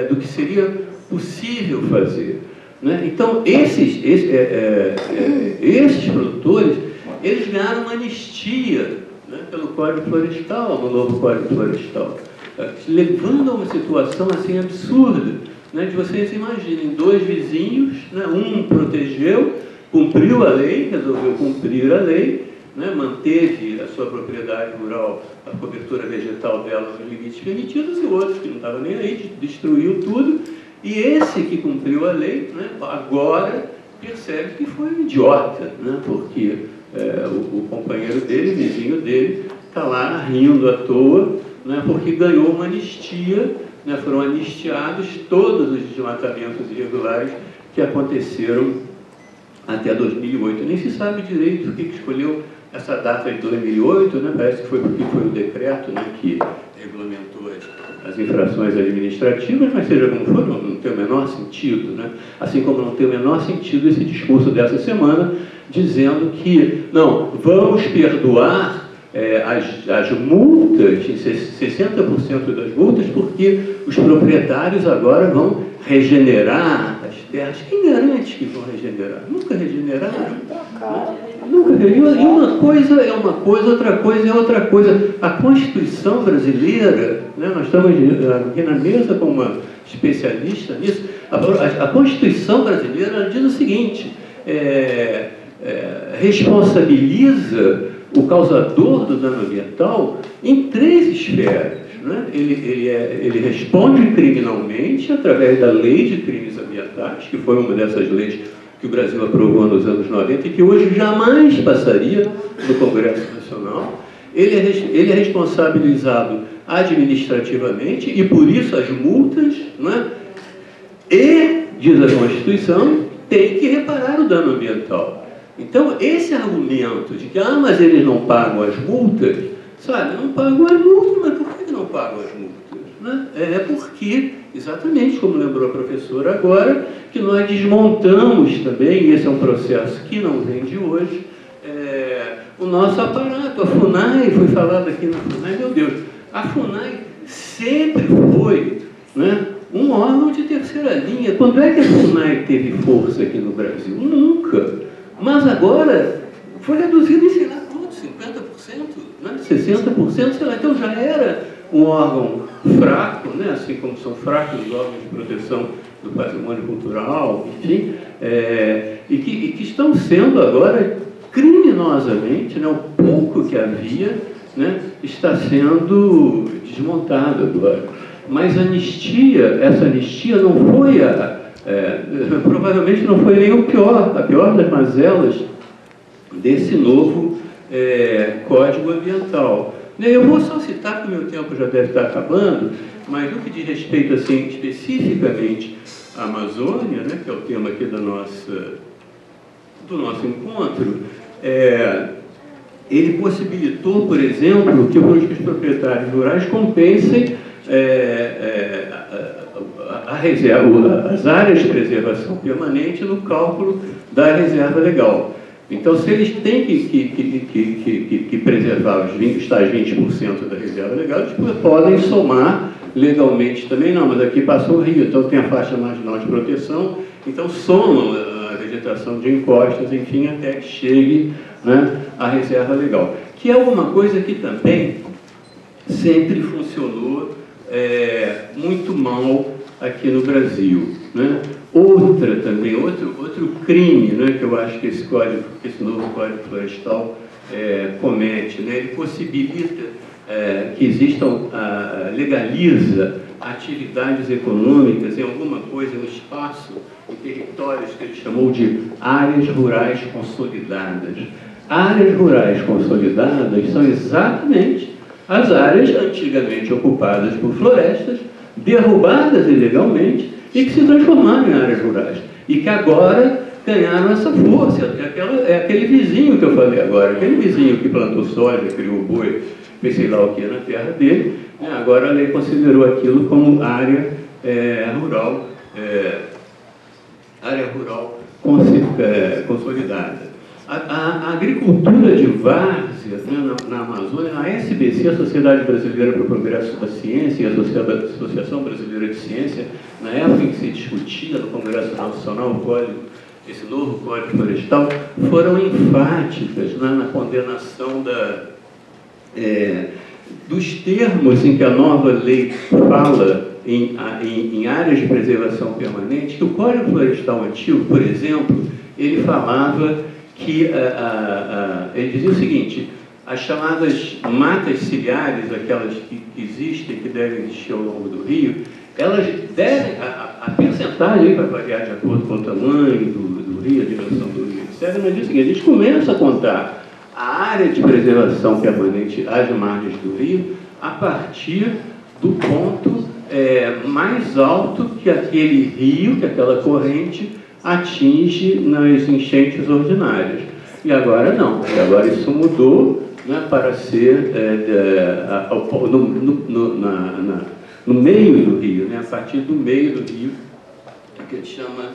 do que seria possível fazer. Né? Então, esses produtores, eles ganharam uma anistia, né, pelo Código Florestal, no novo Código Florestal, levando a uma situação assim absurda, né, de vocês imaginem, dois vizinhos, né, um protegeu, cumpriu a lei, resolveu cumprir a lei, né, manteve a sua propriedade rural, a cobertura vegetal dela nos limites permitidos, e o outro que não estava nem aí, destruiu tudo. E esse que cumpriu a lei, né, agora percebe que foi um idiota, né, porque o companheiro dele, vizinho dele, está lá rindo à toa, né, porque ganhou uma anistia, né, foram anistiados todos os desmatamentos irregulares que aconteceram até 2008. Nem se sabe direito por que escolheu essa data de 2008, né, parece que foi porque foi o decreto, né, que regulamentou as infrações administrativas, mas seja como for, não tem o menor sentido, né? Assim como não tem o menor sentido esse discurso dessa semana, dizendo que, não, vamos perdoar as multas, 60% das multas, porque os proprietários agora vão regenerar as terras. Quem garante que vão regenerar? Nunca regeneraram. Nunca. E uma coisa é uma coisa, outra coisa é outra coisa. A Constituição brasileira, né, nós estamos aqui na mesa com uma especialista nisso, a Constituição brasileira diz o seguinte, responsabiliza o causador do dano ambiental em 3 esferas. Né? Ele responde criminalmente através da Lei de Crimes Ambientais, que foi uma dessas leis que o Brasil aprovou nos anos 90 e que hoje jamais passaria no Congresso Nacional. Ele é responsabilizado administrativamente e, por isso, as multas, né? E, diz a Constituição, tem que reparar o dano ambiental. Então, esse argumento de que, mas eles não pagam as multas, sabe, não pagam as multas, mas por que não pagam as multas? Né? É porque, exatamente como lembrou a professora agora, que nós desmontamos também, e esse é um processo que não vem de hoje, o nosso aparato. A FUNAI, foi falado aqui na FUNAI, meu Deus, a FUNAI sempre foi, né, um órgão de terceira linha. Quando é que a FUNAI teve força aqui no Brasil? Nunca. Mas agora foi reduzido em, sei lá, quanto? 50%? Né? 60%? Sei lá, então já era um órgão fraco, né? Assim como são fracos os órgãos de proteção do patrimônio cultural, enfim, e que estão sendo agora criminosamente, né, o pouco que havia, né, está sendo desmontado agora. Mas essa anistia não foi provavelmente não foi nem a pior das mazelas desse novo Código Ambiental. Eu vou só citar, porque o meu tempo já deve estar acabando, mas no que diz respeito assim, especificamente à Amazônia, né, que é o tema aqui do nosso encontro, ele possibilitou, por exemplo, que os proprietários rurais compensem as áreas de preservação permanente no cálculo da reserva legal. Então, se eles têm que preservar os tais 20% da reserva legal, eles podem somar legalmente também, não, mas aqui passou o rio, então tem a faixa marginal de proteção, então somam a vegetação de encostas, enfim, até que chegue, né, a reserva legal. Que é alguma coisa que também sempre funcionou muito mal aqui no Brasil, né? Outra também, outro crime, né, que eu acho que esse novo Código Florestal comete, né? Ele possibilita que legaliza atividades econômicas em alguma coisa no espaço, em territórios que ele chamou de áreas rurais consolidadas. Áreas rurais consolidadas são exatamente as áreas antigamente ocupadas por florestas, derrubadas ilegalmente e que se transformaram em áreas rurais. E que agora ganharam essa força. Aquele vizinho que eu falei agora, aquele vizinho que plantou soja, criou boi, fez sei lá o que na terra dele, né, agora a lei considerou aquilo como área rural área rural consolidada. A agricultura de várzea, né, na Amazônia, a SBC, a Sociedade Brasileira para o Progresso da Ciência, e a Associação Brasileira de Ciência, na época em que se discutia no Congresso Nacional esse novo Código Florestal, foram enfáticas, né, na condenação dos termos em que a nova lei fala em áreas de preservação permanente, que o Código Florestal antigo, por exemplo, ele falava que ele dizia o seguinte: as chamadas matas ciliares, aquelas que existem, que devem existir ao longo do rio, elas devem, a percentagem vai variar de acordo com o tamanho do rio, a dimensão do rio, etc. Mas diz o seguinte: a gente começa a contar a área de preservação permanente às margens do rio a partir do ponto mais alto que aquele rio, que aquela corrente atinge nas enchentes ordinárias. E agora não, e agora isso mudou, né, para ser no meio do rio, né, a partir do meio do rio, que ele chama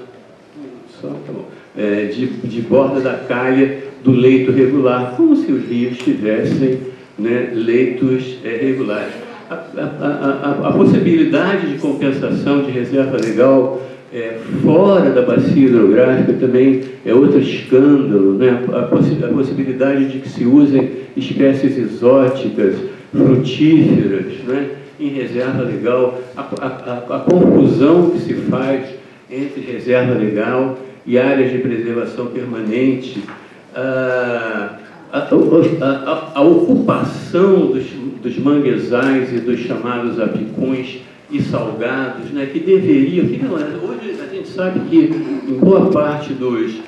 de borda da calha do leito regular, como se os rios tivessem, né, leitos regulares. A possibilidade de compensação de reserva legal fora da bacia hidrográfica também é outro escândalo, né? A possibilidade de que se usem espécies exóticas, frutíferas, né, em reserva legal, a confusão que se faz entre reserva legal e áreas de preservação permanente, a ocupação dos manguezais e dos chamados apicões e salgados, né, que deveriam... Hoje a gente sabe que em boa parte dos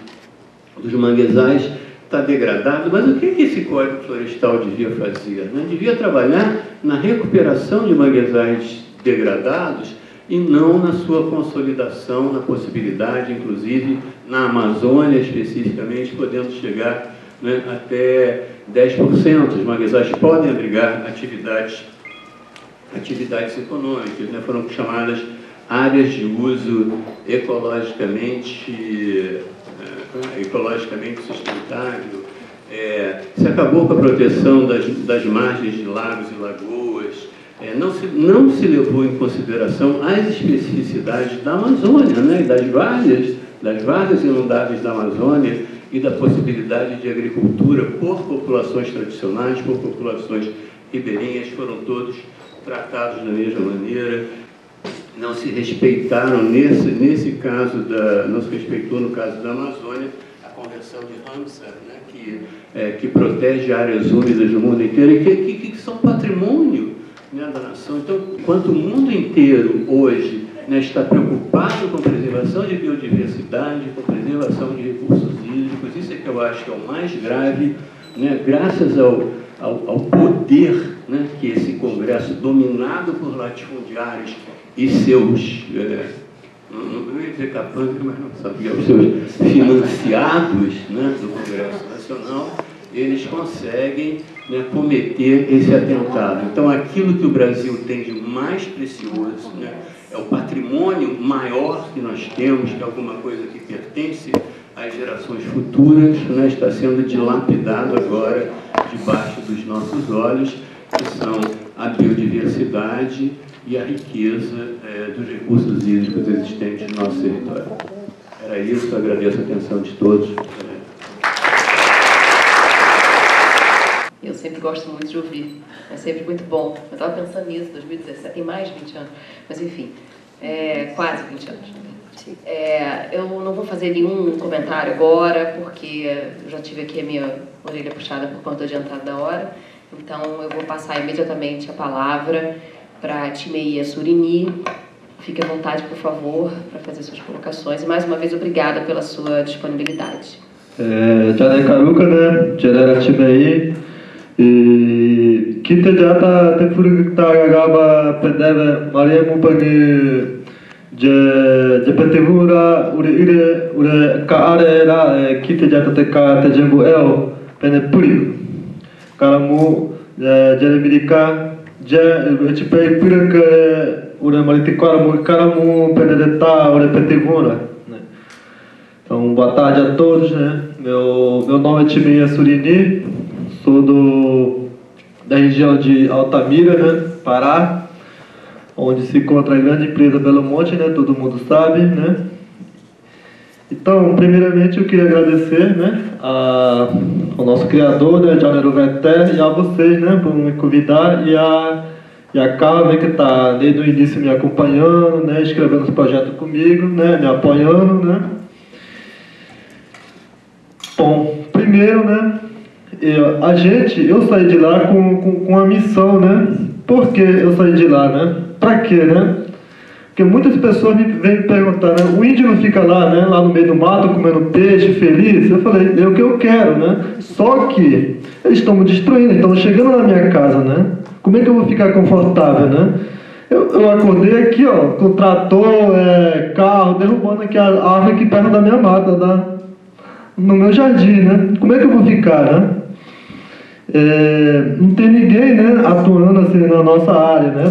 manguezais está degradado, mas o que esse Código Florestal devia fazer? Né? Devia trabalhar na recuperação de manguezais degradados e não na sua consolidação, na possibilidade, inclusive na Amazônia especificamente, podendo chegar, né, até 10%. Os manguezais podem abrigar atividades econômicas, né? Foram chamadas áreas de uso ecologicamente sustentável. Se acabou com a proteção das margens de lagos e lagoas, não se levou em consideração as especificidades da Amazônia, né? E das várzea inundáveis da Amazônia e da possibilidade de agricultura por populações tradicionais, por populações ribeirinhas, foram todos tratados da mesma maneira. Não se respeitaram nesse caso não se respeitou no caso da Amazônia a Convenção de Ramsar, né, que protege áreas úmidas do mundo inteiro e que são patrimônio, né, da nação. Então, enquanto o mundo inteiro hoje, né, está preocupado com preservação de biodiversidade, com preservação de recursos hídricos, isso é que eu acho que é o mais grave, né, graças ao poder, né, que esse Congresso, dominado por latifundiários e seus, não ia dizer capangas, mas não sabia, os seus financiados, né, do Congresso Nacional, eles conseguem, né, cometer esse atentado. Então, aquilo que o Brasil tem de mais precioso, né, é o patrimônio maior que nós temos, que é alguma coisa que pertence às gerações futuras, né, está sendo dilapidado agora debaixo dos nossos olhos, que são a biodiversidade e a riqueza dos recursos hídricos existentes no nosso território. Era isso, agradeço a atenção de todos. Eu sempre gosto muito de ouvir, é sempre muito bom. Eu estava pensando nisso, 2017, tem mais de 20 anos, mas enfim, quase 20 anos. Eu não vou fazer nenhum comentário agora, porque eu já tive aqui a minha orelha puxada por conta do adiantado da hora, então eu vou passar imediatamente a palavra para a Timeia Surini. Fique à vontade, por favor, para fazer suas colocações, e mais uma vez, obrigada pela sua disponibilidade. Jane Karuka, né? Gerera Timeia. E kita jata tefuru gaba pedeve Mariamu pani je petevura ure kaare ra kita jata te ka te jembu el pene puri karamu jeremidika je chipei pura ure Mariticora, Caramu, Penedetá, ure Petegura, né? Então, boa tarde a todos, né? Meu nome é Timinha Surini, sou da região de Altamira, né? Pará, onde se encontra a grande empresa Belo Monte, né? Todo mundo sabe, né? Então, primeiramente, eu queria agradecer, né, ao nosso criador, né, Janeiro Vetter, e a vocês, né, por me convidar, e a Carla, que está desde o início me acompanhando, né, escrevendo os projetos comigo, né, me apoiando, né. Bom, primeiro, né, eu saí de lá com a missão, né. Por que eu saí de lá, né? Para quê, né? Porque muitas pessoas vêm me perguntar, né? O índio não fica lá, né? Lá no meio do mato, comendo peixe, feliz? Eu falei, é o que eu quero, né? Só que eles estão me destruindo, estão chegando na minha casa, né? Como é que eu vou ficar confortável, né? Eu acordei aqui, ó, com trator, carro, derrubando aqui a árvore aqui perto da minha mata, no meu jardim, né? Como é que eu vou ficar, né? Não tem ninguém, né, atuando assim na nossa área, né,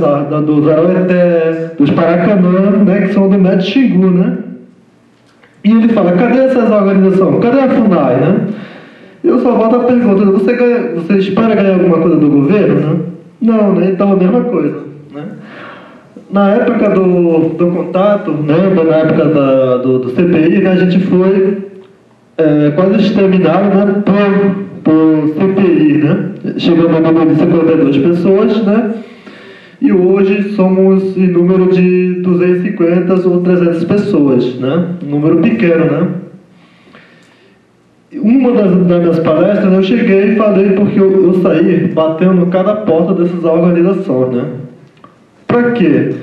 dos Araueté, dos Paracanã, né, que são do Médio Xingu, né? E ele fala, cadê essas organizações? Cadê a FUNAI, né? Eu só volto a pergunta, você espera ganhar alguma coisa do governo, né? Não, né? Então a mesma coisa, né? Na época do contato, né, na época do CPI, né, a gente foi quase exterminado, né, por CPI, né? Chegando a número de 52 pessoas, né? E hoje somos em número de 250 ou 300 pessoas, né? Um número pequeno, né? Uma das minhas palestras, eu cheguei e falei porque eu saí batendo cada porta dessas organizações, né? Para quê?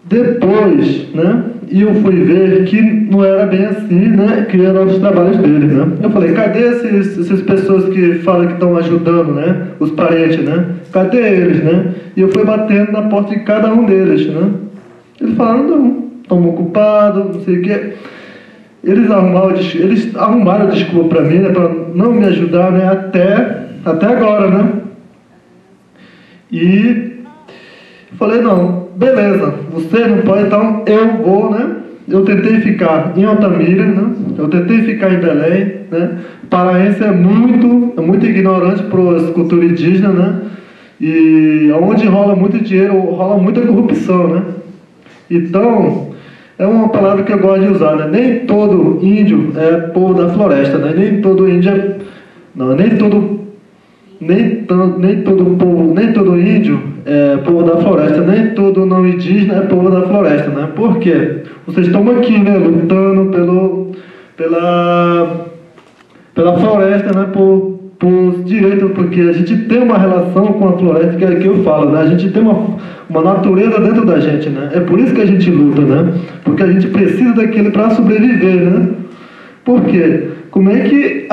Depois, né? E eu fui ver que não era bem assim, né? Que eram os trabalhos deles, né? Eu falei, cadê essas pessoas que falam que estão ajudando, né? Os parentes, né? Cadê eles, né? E eu fui batendo na porta de cada um deles, né? Eles falaram, não, estão ocupados, não sei o quê. Eles arrumaram desculpa para mim, né? Para não me ajudar, né? Até agora, né? E falei, não, beleza, você não pode, então eu vou, né? Eu tentei ficar em Altamira, né? Eu tentei ficar em Belém, né? Paraense é muito ignorante para as culturas indígenas, né? E onde rola muito dinheiro, rola muita corrupção, né? Então, é uma palavra que eu gosto de usar, né? Nem todo índio é povo da floresta, né? Nem todo índio é... Não, nem todo índio é povo da floresta, nem todo não indígena é povo da floresta, né? Por quê? Vocês estão aqui, né, lutando pela floresta, né, por direitos, porque a gente tem uma relação com a floresta, que é que eu falo, né? A gente tem uma natureza dentro da gente, né? É por isso que a gente luta, né? Porque a gente precisa daquilo para sobreviver, né? Por quê? Como é que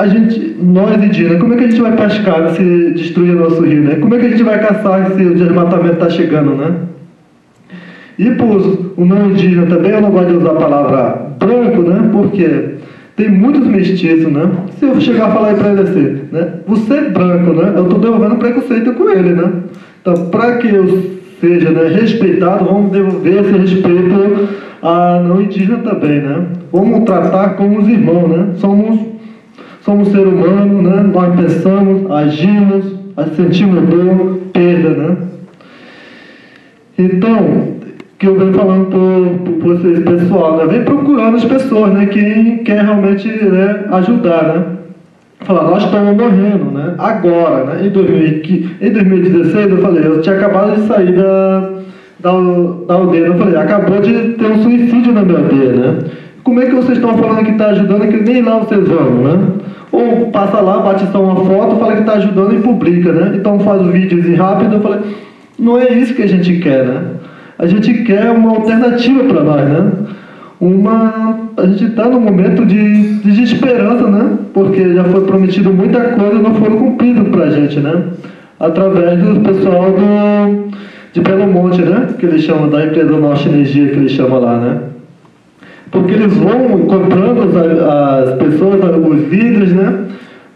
nós indígenas, como é que a gente vai pescar se destruir o nosso rio, né? Como é que a gente vai caçar se o desmatamento está chegando, né? E por o não indígena também, eu não gosto de usar a palavra branco, né? Porque tem muitos mestiços, né? Se eu chegar a falar aí para ele assim, né? Você é branco, né? Eu estou devolvendo preconceito com ele, né? Então, para que eu seja, né, respeitado, vamos devolver esse respeito a não indígena também, né? Vamos tratar como os irmãos, né? Somos ser humano, né? Nós pensamos, agimos, sentimos dor, perda, né? Então, que eu venho falando por esse pessoal, né? Vem procurando as pessoas, né? Quem quer realmente, né, ajudar, né? Falar, nós estamos morrendo, né? Agora, né? Em 2016, eu falei, eu tinha acabado de sair da aldeia, eu falei, acabou de ter um suicídio na minha aldeia, né? Como é que vocês estão falando que está ajudando, que nem lá vocês vão, né? Ou passa lá, bate só uma foto, fala que está ajudando e publica, né? Então faz um vídeo rápido, eu falei, não é isso que a gente quer, né? A gente quer uma alternativa para nós, né? A gente está num momento de desesperança, né? Porque já foi prometido muita coisa e não foram cumpridas para a gente, né? Através do pessoal de Belo Monte, né? Que eles chamam da empresa Norte Energia, que eles chamam lá, né? Porque eles vão comprando as pessoas, os líderes, né?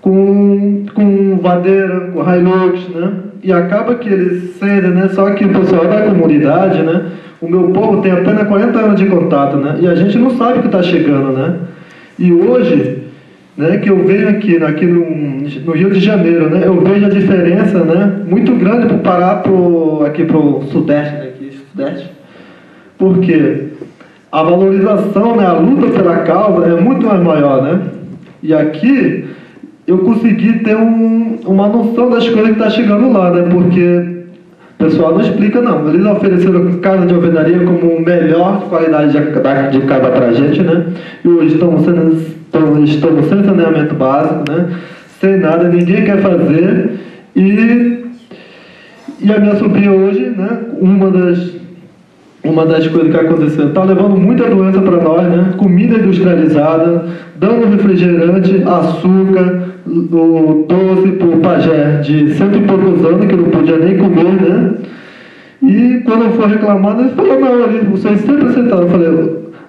Com vadeira, com Hilux, né? E acaba que eles sentem, né? Só que o pessoal da comunidade, né? O meu povo tem apenas 40 anos de contato, né? E a gente não sabe o que está chegando, né? E hoje, né, que eu venho aqui no Rio de Janeiro, né? Eu vejo a diferença, né? Muito grande para parar aqui para o Sudeste, né? Aqui, Sudeste. Por quê? A valorização, né? A luta pela causa é muito mais maior, né? E aqui eu consegui ter uma noção das coisas que está chegando lá, né? Porque o pessoal não explica, não. Eles ofereceram casa de alvenaria como melhor qualidade de casa para a gente, né? E hoje estamos sem saneamento básico, né? Sem nada, ninguém quer fazer. E a minha sobrinha hoje, né? Uma das coisas que aconteceu, está levando muita doença para nós, né? Comida industrializada, dando refrigerante, açúcar, o doce para o pajé de 100 e poucos anos, que não podia nem comer, né? E quando eu for reclamar, ele falou, não, vocês sempre aceitaram. Eu falei,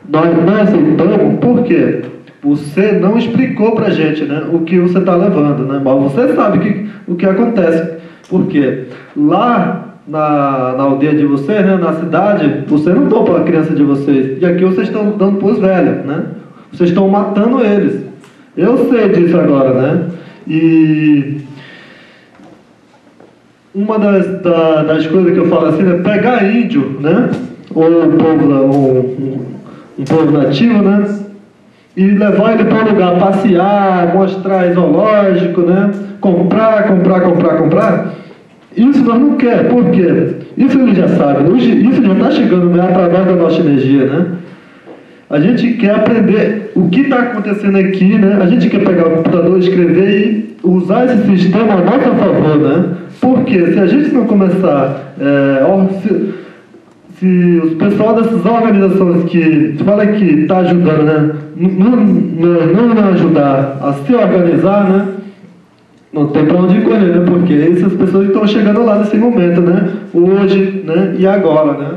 nós não aceitamos, por quê? Você não explicou para a gente, né, o que você está levando, né? Mas você sabe o que acontece. Por quê? Lá na aldeia de vocês, né, na cidade, vocês não dão para a criança de vocês. E aqui vocês estão dando para os velhos, né? Vocês estão matando eles. Eu sei disso agora, né? E uma das coisas que eu falo assim é pegar índio, né? Ou um povo nativo, né? E levar ele para um lugar, passear, mostrar zoológico, né? Comprar. Isso nós não queremos, por quê? Isso ele já sabe, isso já está chegando, né, através da nossa energia, né? A gente quer aprender o que está acontecendo aqui, né? A gente quer pegar o computador, escrever e usar esse sistema a nosso favor, né? Porque se a gente não começar, se o pessoal dessas organizações que fala que está ajudando, né? Não ajudar a se organizar, né? Não tem para onde correr, né? Porque essas pessoas estão chegando lá nesse momento, né? Hoje, né? E agora, né?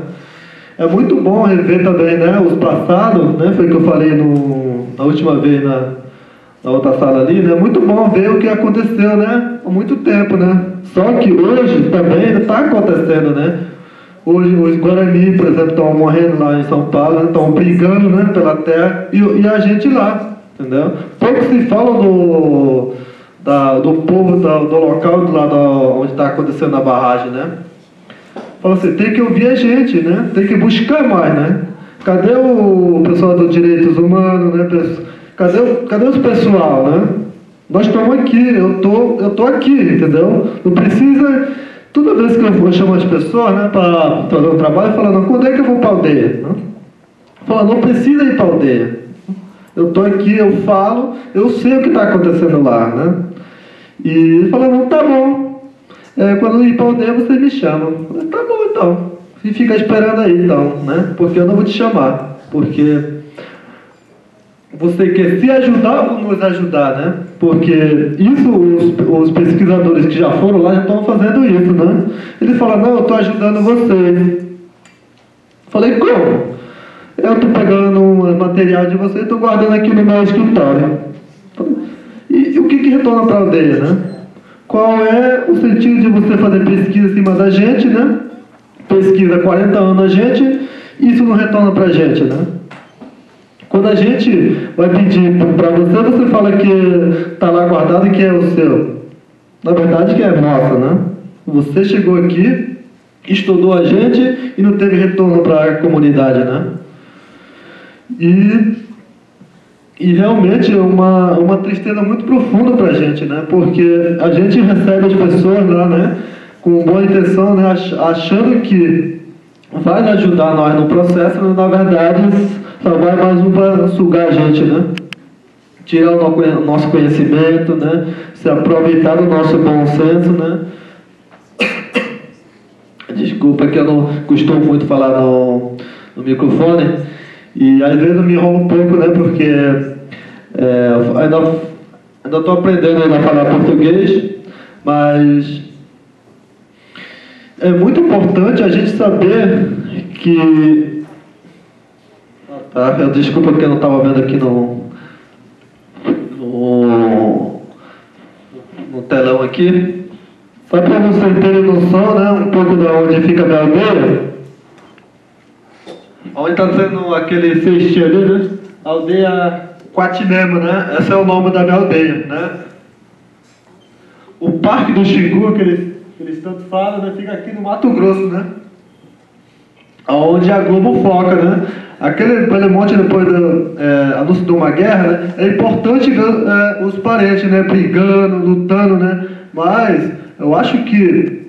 É muito bom rever também, né? Os passados, né? Foi o que eu falei na última vez na outra sala ali, né? É muito bom ver o que aconteceu, né? Há muito tempo, né? Só que hoje também está acontecendo, né? Hoje os Guarani, por exemplo, estão morrendo lá em São Paulo, né? Estão brigando, né? Pela terra e a gente lá, entendeu? Pouco se fala do povo, do local lá onde está acontecendo a barragem, né? Fala assim, tem que ouvir a gente, né? Tem que buscar mais, né? Cadê o pessoal dos direitos humanos, né? Cadê os pessoal, né? Nós estamos aqui, eu tô aqui, entendeu? Não precisa, toda vez que eu vou chamar as pessoas, né, para fazer um trabalho, falando, quando é que eu vou para a aldeia? Fala, não precisa ir para a aldeia. Eu estou aqui, eu falo, eu sei o que está acontecendo lá, né? E ele falou, não, tá bom. Quando eu ir para a aldeia, você me chama. Eu falei, tá bom, então. E fica esperando aí, então, né? Porque eu não vou te chamar. Porque você quer se ajudar ou nos ajudar, né? Porque isso, os pesquisadores que já foram lá já estão fazendo isso, né? Eles falam, não, eu estou ajudando vocês. Falei, como? Eu estou pegando um material de vocês e estou guardando aqui no meu escritório. E o que retorna para a aldeia, né? Qual é o sentido de você fazer pesquisa em cima da gente, né? Pesquisa 40 anos a gente, e isso não retorna para a gente, né? Quando a gente vai pedir para você, você fala que está lá guardado e que é o seu. Na verdade, que é nossa, né? Você chegou aqui, estudou a gente e não teve retorno para a comunidade, né? E realmente é uma tristeza muito profunda para a gente, né? Porque a gente recebe as pessoas lá, né? Com boa intenção, né? Achando que vai ajudar nós no processo, mas na verdade só vai mais um para sugar a gente, né? Tirar o nosso conhecimento, né? Se aproveitar do nosso bom senso, né? Desculpa que eu não costumo muito falar no microfone. E às vezes eu me enrolo um pouco, né? Porque ainda estou aprendendo a falar português, mas é muito importante a gente saber que... desculpa que eu não estava vendo aqui no telão aqui. Só para vocês terem noção, né, um pouco de onde fica a minha aldeia. Onde está sendo aquele cestinho ali, né? Aldeia Quatinema, né? Esse é o nome da minha aldeia, né? O Parque do Xingu, que eles tanto falam, né? Fica aqui no Mato Grosso, né? Onde a Globo foca, né? Aquele Belmonte, depois do anúncio de uma guerra, né? É importante ver os parentes, né? Brigando, lutando, né? Mas eu acho que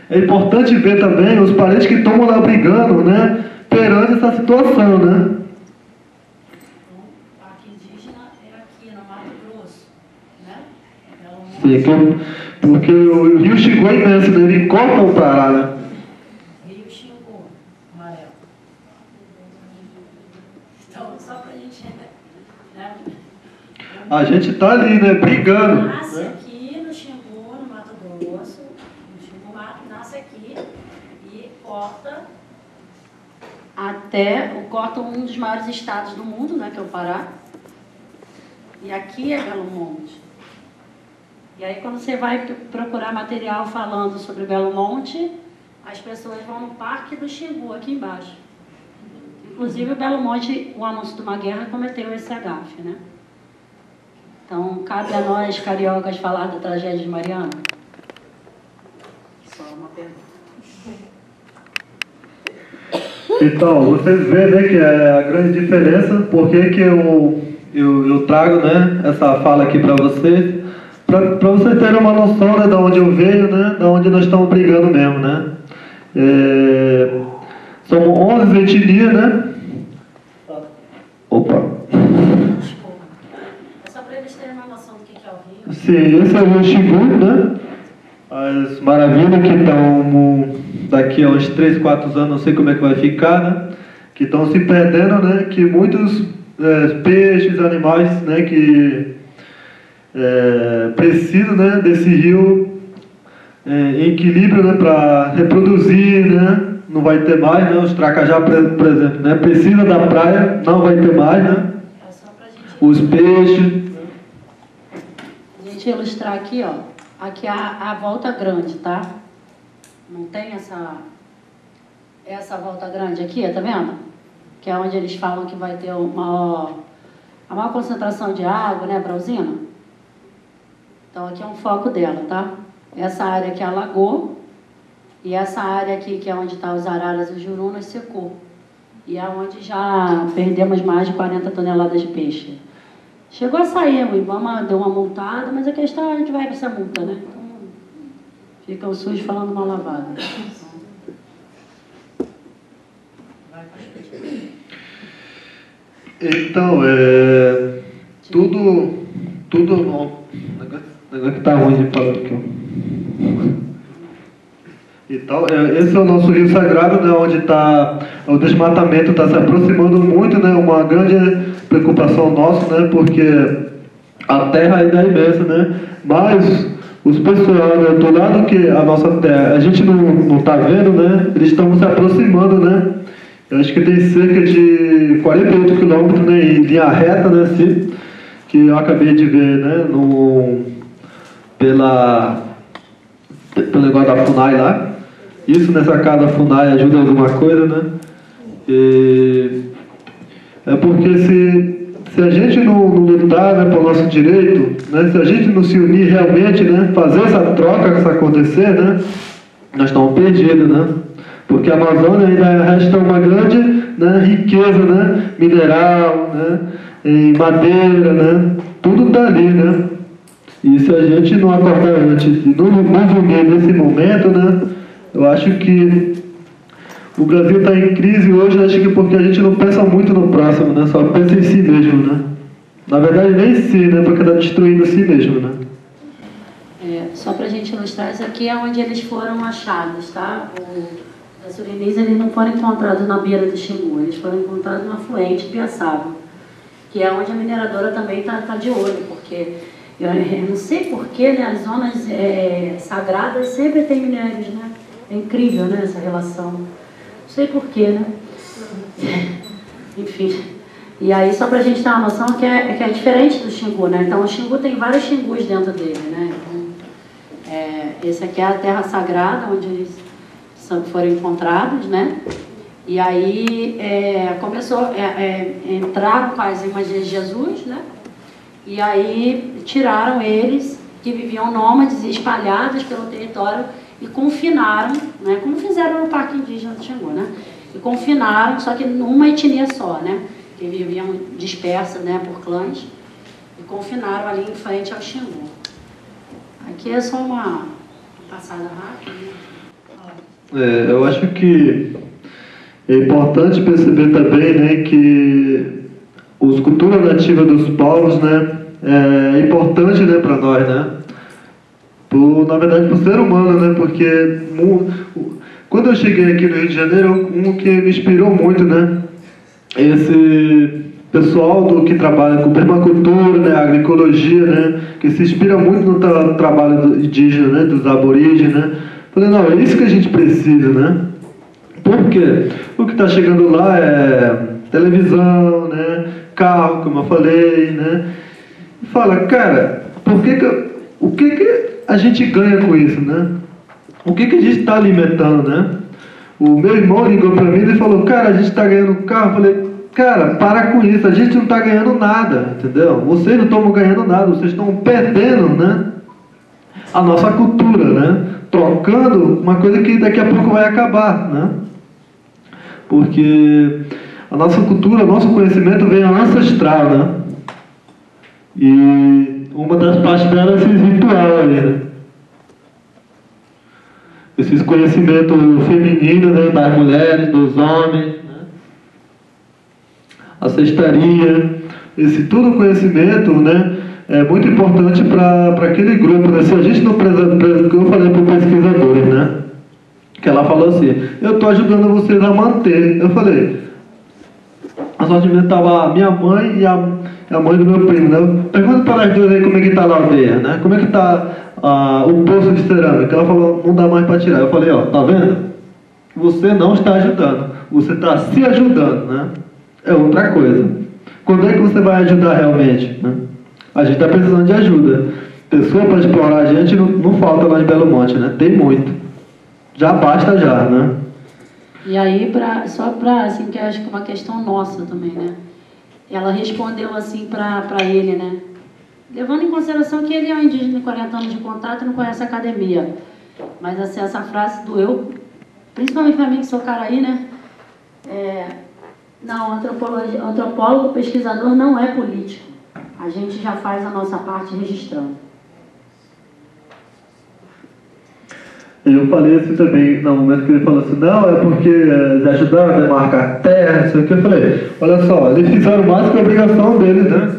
é importante ver também os parentes que estão lá brigando, né? Perante essa situação, né? O parque indígena é aqui no Mato Grosso, né? Sim, porque o rio Xingu é imenso, né? Ele corta o Pará, né? Rio Xingu, amarelo. Então, só pra gente, né? A gente tá ali, né? Brigando. Nasce Né? aqui no Xingu, no Mato Grosso. O Xingu nasce aqui e corta corta um dos maiores estados do mundo, né, que é o Pará. E aqui é Belo Monte. E aí, quando você vai procurar material falando sobre Belo Monte, as pessoas vão no Parque do Xingu, aqui embaixo. Inclusive, o Belo Monte, o anúncio de uma guerra, cometeu esse agafe, né? Então, cabe a nós, cariocas, falar da tragédia de Mariana? Só uma pergunta. Então, vocês veem, né, que é a grande diferença, por que eu trago, né, essa fala aqui para vocês, para vocês terem uma noção, né, de onde eu venho, né, de onde nós estamos brigando mesmo, né. Somos 11 etnias, né. Opa. É só para eles terem uma noção do que é o rio. Sim, esse é o rio Xingu, né. As maravilhas que estão daqui a uns 3, 4 anos, não sei como é que vai ficar, né? Que estão se perdendo, né? Que muitos peixes, animais, né? Que precisam, né? Desse rio em equilíbrio, né? Para reproduzir, né? Não vai ter mais, né? Os tracajá, por exemplo, né? Precisa da praia, não vai ter mais, né? É só pra gente... Os peixes. A gente ilustrar aqui, ó. Aqui é a volta grande, tá? Não tem essa volta grande aqui, tá vendo? Que é onde eles falam que vai ter a maior concentração de água, né, para a usina. Então, aqui é um foco dela, tá? Essa área aqui alagou, e essa área aqui, que é onde estão os araras e os jurunas, secou. E é onde já perdemos mais de 40 toneladas de peixe. Chegou a sair, o IBAMA deu uma multada, mas a questão é a gente vai para essa multa, né? Então, fica o SUS falando mal lavado. Então, tudo não. O negócio que tá ruim de falar aqui, ó. Então, esse é o nosso rio sagrado, né, onde o desmatamento está se aproximando muito, né, uma grande preocupação nossa, né, porque a terra ainda é imensa, né, mas os pessoal, né, do lado que a nossa terra, a gente não está vendo, né, eles estão se aproximando, né, eu acho que tem cerca de 48 quilômetros, né, em linha reta, né, assim, que eu acabei de ver, né, pelo negócio da FUNAI lá. Isso nessa casa FUNAI ajuda em alguma coisa, né? É porque se a gente não lutar, né, pelo nosso direito, né, se a gente não se unir realmente, né, fazer essa troca acontecer, né, nós estamos perdidos, né? Porque a Amazônia ainda resta uma grande, né, riqueza, né, mineral, né, em madeira, né, tudo está ali, né? E se a gente não acordar antes e não unir nesse momento, né, eu acho que o Brasil está em crise hoje, acho que porque a gente não pensa muito no próximo, né? Só pensa em si mesmo, né? Na verdade, nem em si, né? Porque está destruindo si mesmo, né? Só para a gente ilustrar, isso aqui é onde eles foram achados, tá? Os surinis, eles não foram encontrados na beira do Xingu, eles foram encontrados no afluente Piaçaba, que é onde a mineradora também está de olho, porque eu não sei porquê, né? As zonas sagradas sempre tem minérios, né? É incrível, né, essa relação. Não sei porquê, né? Enfim. E aí, só pra gente ter uma noção que é diferente do Xingu, né? Então, o Xingu tem vários Xingus dentro dele, né? Então, esse aqui é a terra sagrada, onde eles foram encontrados, né? E aí entraram com as imagens de Jesus, né? E aí tiraram eles, que viviam nômades espalhados pelo território, e confinaram, né? Como fizeram no Parque Indígena do Xangô, né? E confinaram, só que numa etnia só, né? Que viviam dispersas, né, por clãs, e confinaram ali em frente ao Xangô. Aqui é só uma passada rápida, né? Eu acho que é importante perceber também, né, que as culturas nativas dos povos, né, é importante, né, para nós, né, na verdade, para o ser humano, né, porque quando eu cheguei aqui no Rio de Janeiro, um que me inspirou muito, né, esse pessoal que trabalha com permacultura, né, agroecologia, né, que se inspira muito no trabalho indígena, né, dos aborígenes, né. Falei, não, é isso que a gente precisa, né. Por quê? O que está chegando lá é televisão, né, carro, como eu falei, né. Fala, cara, o que a gente ganha com isso, né? O que a gente está alimentando, né? O meu irmão ligou para mim e falou, cara, a gente está ganhando carro. Eu falei, cara, para com isso, a gente não está ganhando nada, entendeu? Vocês não estão ganhando nada, vocês estão perdendo, né, a nossa cultura, né? Trocando uma coisa que daqui a pouco vai acabar, né? Porque a nossa cultura, o nosso conhecimento vem ancestral, né? E uma das partes dela é esse ritual aí, né? Esses conhecimentos femininos, né, das mulheres, dos homens, né? A cestaria, esse todo conhecimento, né, é muito importante para aquele grupo, né? Se a gente não preservar, que eu falei para os pesquisadores, né, que ela falou assim, eu estou ajudando vocês a manter. Eu falei, a sorte de estava a minha mãe e a mãe do meu primo, né? Pergunta para as duas aí como é que está a aldeia, né? Como é que está o poço de cerâmica. Ela falou, não dá mais para tirar. Eu falei, ó, tá vendo? Você não está ajudando, você está se ajudando, né? É outra coisa. Quando é que você vai ajudar realmente, né? A gente está precisando de ajuda. Pessoa para explorar a gente não falta lá em Belo Monte, né? Tem muito. Já basta já, né? E aí, só para, assim, que eu acho que é uma questão nossa também, né? Ela respondeu assim para ele, né? Levando em consideração que ele é um indígena de 40 anos de contato e não conhece a academia. Mas assim, essa frase doeu, principalmente para mim que sou caraí, né? Não, antropólogo, pesquisador não é político. A gente já faz a nossa parte registrando. Eu falei assim também, no momento que ele falou assim, não, é porque eles ajudaram a demarcar terra, não sei o que. Eu falei, olha só, eles fizeram mais que a obrigação deles, né?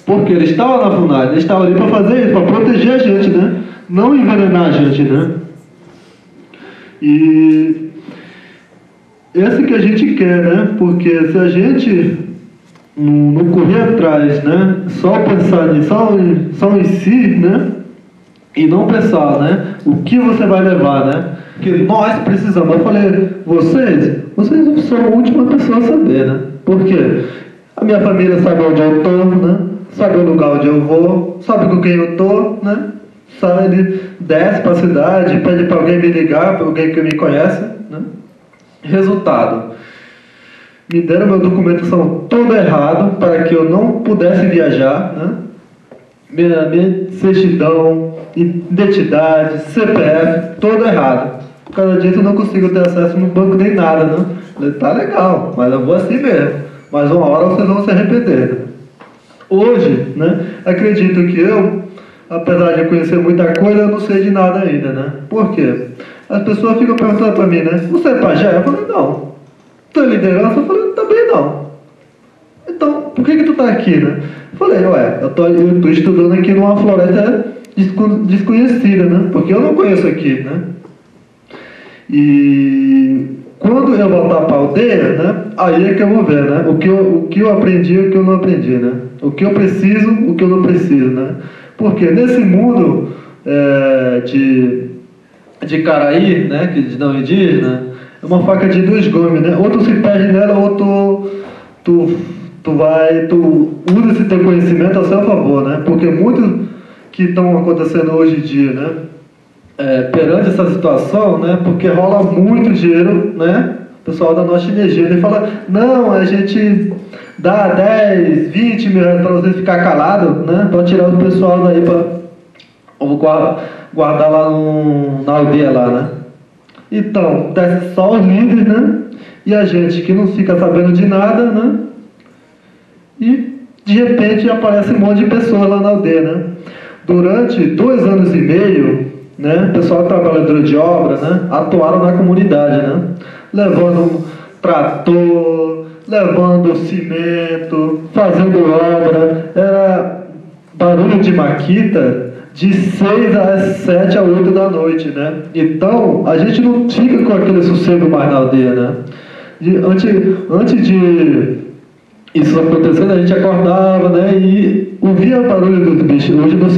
Porque eles estavam na FUNAI, eles estavam ali para fazer isso, para proteger a gente, né? Não envenenar a gente, né? E esse que a gente quer, né? Porque se a gente não correr atrás, né? Só pensar só em si, né? E não pensar, né? O que você vai levar, né? Porque nós precisamos. Eu falei, vocês são a última pessoa a saber, né? Por quê? A minha família sabe onde eu estou, né? Sabe o lugar onde eu vou, sabe com quem eu estou, né? Sabe, ele desce para a cidade, pede para alguém me ligar, para alguém que me conhece, né? Resultado. Me deram meu documentação todo errado para que eu não pudesse viajar, né? Minha certidão, identidade, CPF, todo errado. Por causa disso eu não consigo ter acesso no banco nem nada, né? Falei, tá legal, mas eu vou assim mesmo. Mas uma hora vocês vão se arrepender, né? Hoje, né, acredito que eu, apesar de conhecer muita coisa, eu não sei de nada ainda, né? Por quê? As pessoas ficam perguntando para mim, né? Você é pajé? Eu falei, não. Tu é liderança? Eu falei, também não. Então, por que tu tá aqui, né? Eu falei, eu tô estudando aqui numa floresta desconhecida, né? Porque eu não conheço aqui, né? E quando eu voltar para a aldeia, né? Aí é que eu vou ver, né? O que eu aprendi e o que eu não aprendi, né? O que eu preciso, o que eu não preciso, né? Porque nesse mundo de caraí, né? De não indígena, é uma faca de dois gumes, né? Ou tu se perde nela, ou tu usa esse teu conhecimento a seu favor, né? Porque muitos que estão acontecendo hoje em dia, né? perante essa situação, né, porque rola muito dinheiro, né, o pessoal da Norte Energia, ele fala, não, a gente dá 10, 20 mil reais para você ficar calado, né, para tirar o pessoal daí para guardar lá na aldeia lá, né. Então, desce só os líderes, né, e a gente que não fica sabendo de nada, né, e de repente aparece um monte de pessoas lá na aldeia, né. Durante 2 anos e meio, né, o pessoal trabalhador de obra, né, atuaram na comunidade, né, levando trator, levando cimento, fazendo obra, era barulho de maquita de 6 às 7 a 8 da noite, né? Então, a gente não fica com aquele sossego mais na aldeia, né? Antes de isso acontecendo, a gente acordava, né? E ouvia o barulho dos bichos. Hoje não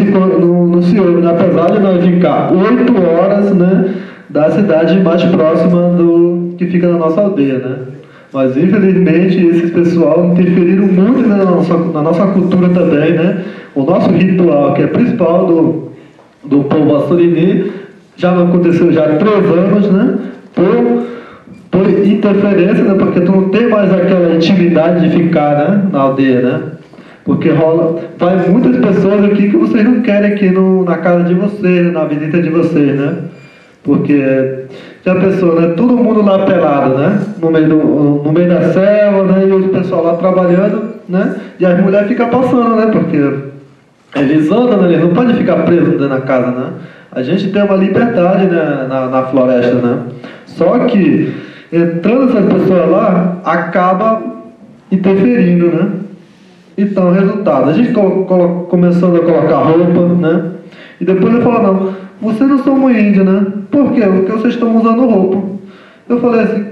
se ouve, né? Apesar de nós ficar 8 horas, né, da cidade mais próxima do que fica na nossa aldeia, né? Mas, infelizmente, esses pessoal interferiram muito na nossa cultura também, né? O nosso ritual, que é principal do povo Assurini, já não aconteceu já há 3 anos, né? Por interferência, né? Porque tu não tem mais aquela intimidade de ficar, né, na aldeia, né? Porque vai muitas pessoas aqui que vocês não querem aqui na casa de vocês, na visita de vocês, né? Porque já pensou, né? Todo mundo lá pelado, né? No meio da selva, né? E o pessoal lá trabalhando, né? E as mulheres ficam passando, né? Porque eles andam, né? Eles não podem ficar presos dentro da casa, né? A gente tem uma liberdade, né, na floresta, né? Só que entrando essas pessoas lá, acaba interferindo, né? Então, resultado, a gente começando a colocar roupa, né? E depois ele falou, não, vocês não são índios, né? Por quê? Porque vocês estão usando roupa. Eu falei assim,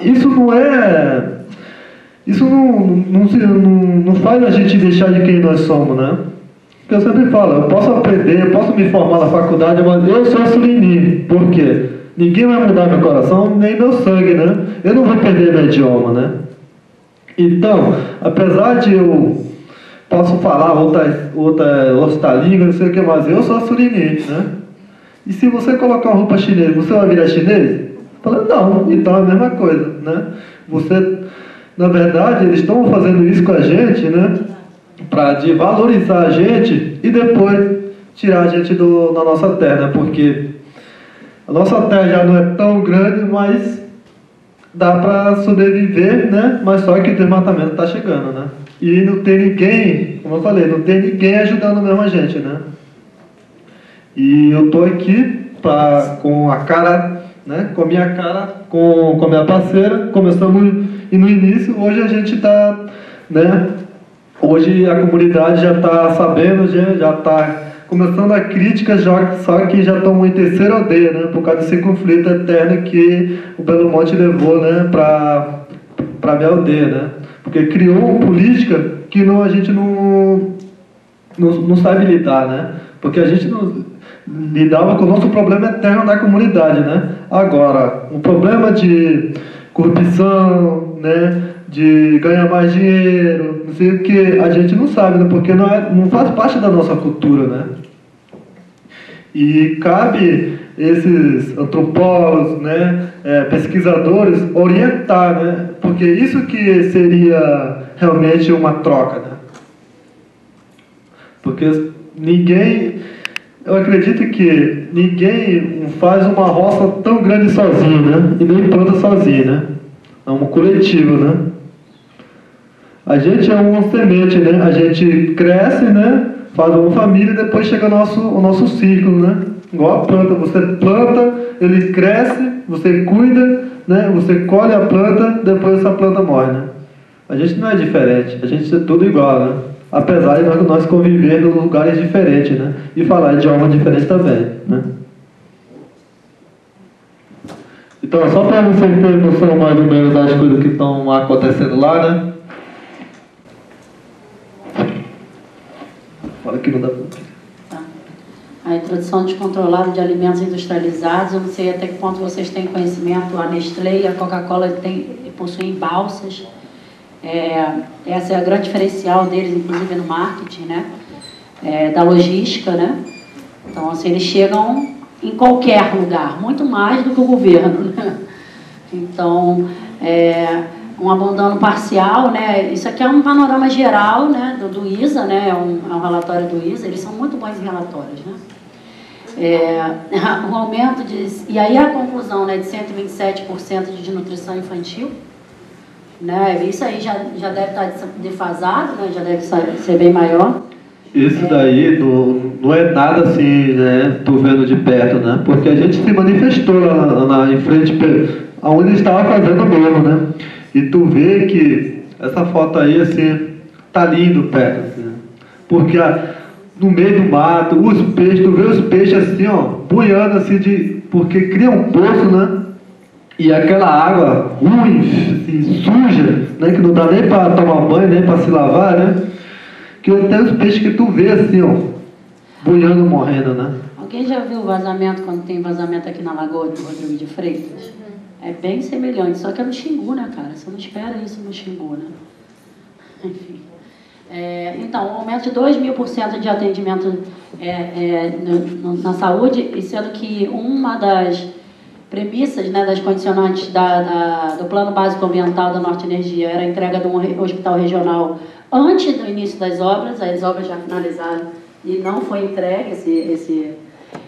isso não é... Isso não faz a gente deixar de quem nós somos, né? Porque eu sempre falo, eu posso aprender, eu posso me formar na faculdade, mas eu sou Assurini. Por quê? Ninguém vai mudar meu coração, nem meu sangue, né? Eu não vou perder meu idioma, né? Então, apesar de eu posso falar outra língua, não sei o que mais, eu sou Assurini, né? E se você colocar uma roupa chinesa, você vai virar chinês? Fala, não, então é a mesma coisa, né? Na verdade, eles estão fazendo isso com a gente, né? Para valorizar a gente e depois tirar a gente da nossa terra, né? Porque a nossa terra já não é tão grande, mas dá para sobreviver, né? Mas só que o desmatamento está chegando, né? E não tem ninguém, como eu falei, não tem ninguém ajudando mesmo a gente, né? E eu tô aqui com a cara, né? Com a minha cara, com a minha parceira, começamos e no início, hoje a gente está, né? Hoje a comunidade já está sabendo, já está começando a crítica, só que já estão em terceira aldeia, né? Por causa desse conflito eterno que o Belo Monte levou, né? Para a minha aldeia, né? Porque criou uma política que a gente não sabe lidar, né? Porque a gente não lidava com o nosso problema eterno da comunidade, né? Agora, um problema de corrupção, né? De ganhar mais dinheiro, não sei o que, a gente não sabe, né? Porque não faz parte da nossa cultura, né? E cabe esses antropólogos, né, pesquisadores, orientar, né? Porque isso que seria realmente uma troca, né? Porque eu acredito que ninguém faz uma roça tão grande sozinho, né? E nem planta sozinho, né? É um coletivo, né? A gente é uma semente, né? A gente cresce, né? Faz uma família e depois chega o nosso ciclo, né? Igual a planta, você planta, ele cresce, você cuida, né? Você colhe a planta, depois essa planta morre, né? A gente não é diferente, a gente é tudo igual, né? Apesar de nós conviver em lugares diferentes, né? E falar idioma diferente também, né? Então, só para vocês terem noção mais ou menos das coisas que estão acontecendo lá, né? Fala que não dá pra... A introdução descontrolada de alimentos industrializados, eu não sei até que ponto vocês têm conhecimento, a Nestlé e a Coca-Cola possuem balsas. Essa é a grande diferencial deles, inclusive no marketing, né? Da logística, né? Então, assim, eles chegam em qualquer lugar, muito mais do que o governo, né? Então, um abandono parcial, né? Isso aqui é um panorama geral, né, do ISA, né? É um relatório do ISA, eles são muito bons em relatórios, né? Um aumento e aí a conclusão, né, de 127% de desnutrição infantil, né? Isso aí já deve estar defasado, né? Já deve ser bem maior. Isso daí não é nada assim, né, tô vendo de perto, né? Porque a gente se manifestou lá em frente, onde estava fazendo mesmo, né? E tu vê que essa foto aí, assim, tá lindo perto, assim, né? Porque no meio do mato, os peixes, tu vê os peixes assim, ó, boiando assim, porque cria um poço, né? E aquela água ruim, assim, suja, né? Que não dá nem para tomar banho, nem para se lavar, né? Que tem os peixes que tu vê assim, ó, boiando, morrendo, né? Alguém já viu o vazamento, quando tem vazamento aqui na Lagoa do Rodrigo de Freitas? É bem semelhante, só que é no Xingu, né, cara? Você não espera isso no Xingu, né? Enfim. Então, um aumento de 2.000% de atendimento na saúde, e sendo que uma das premissas, né, das condicionantes do Plano Básico Ambiental da Norte Energia era a entrega de um hospital regional antes do início das obras, as obras já finalizaram e não foi entregue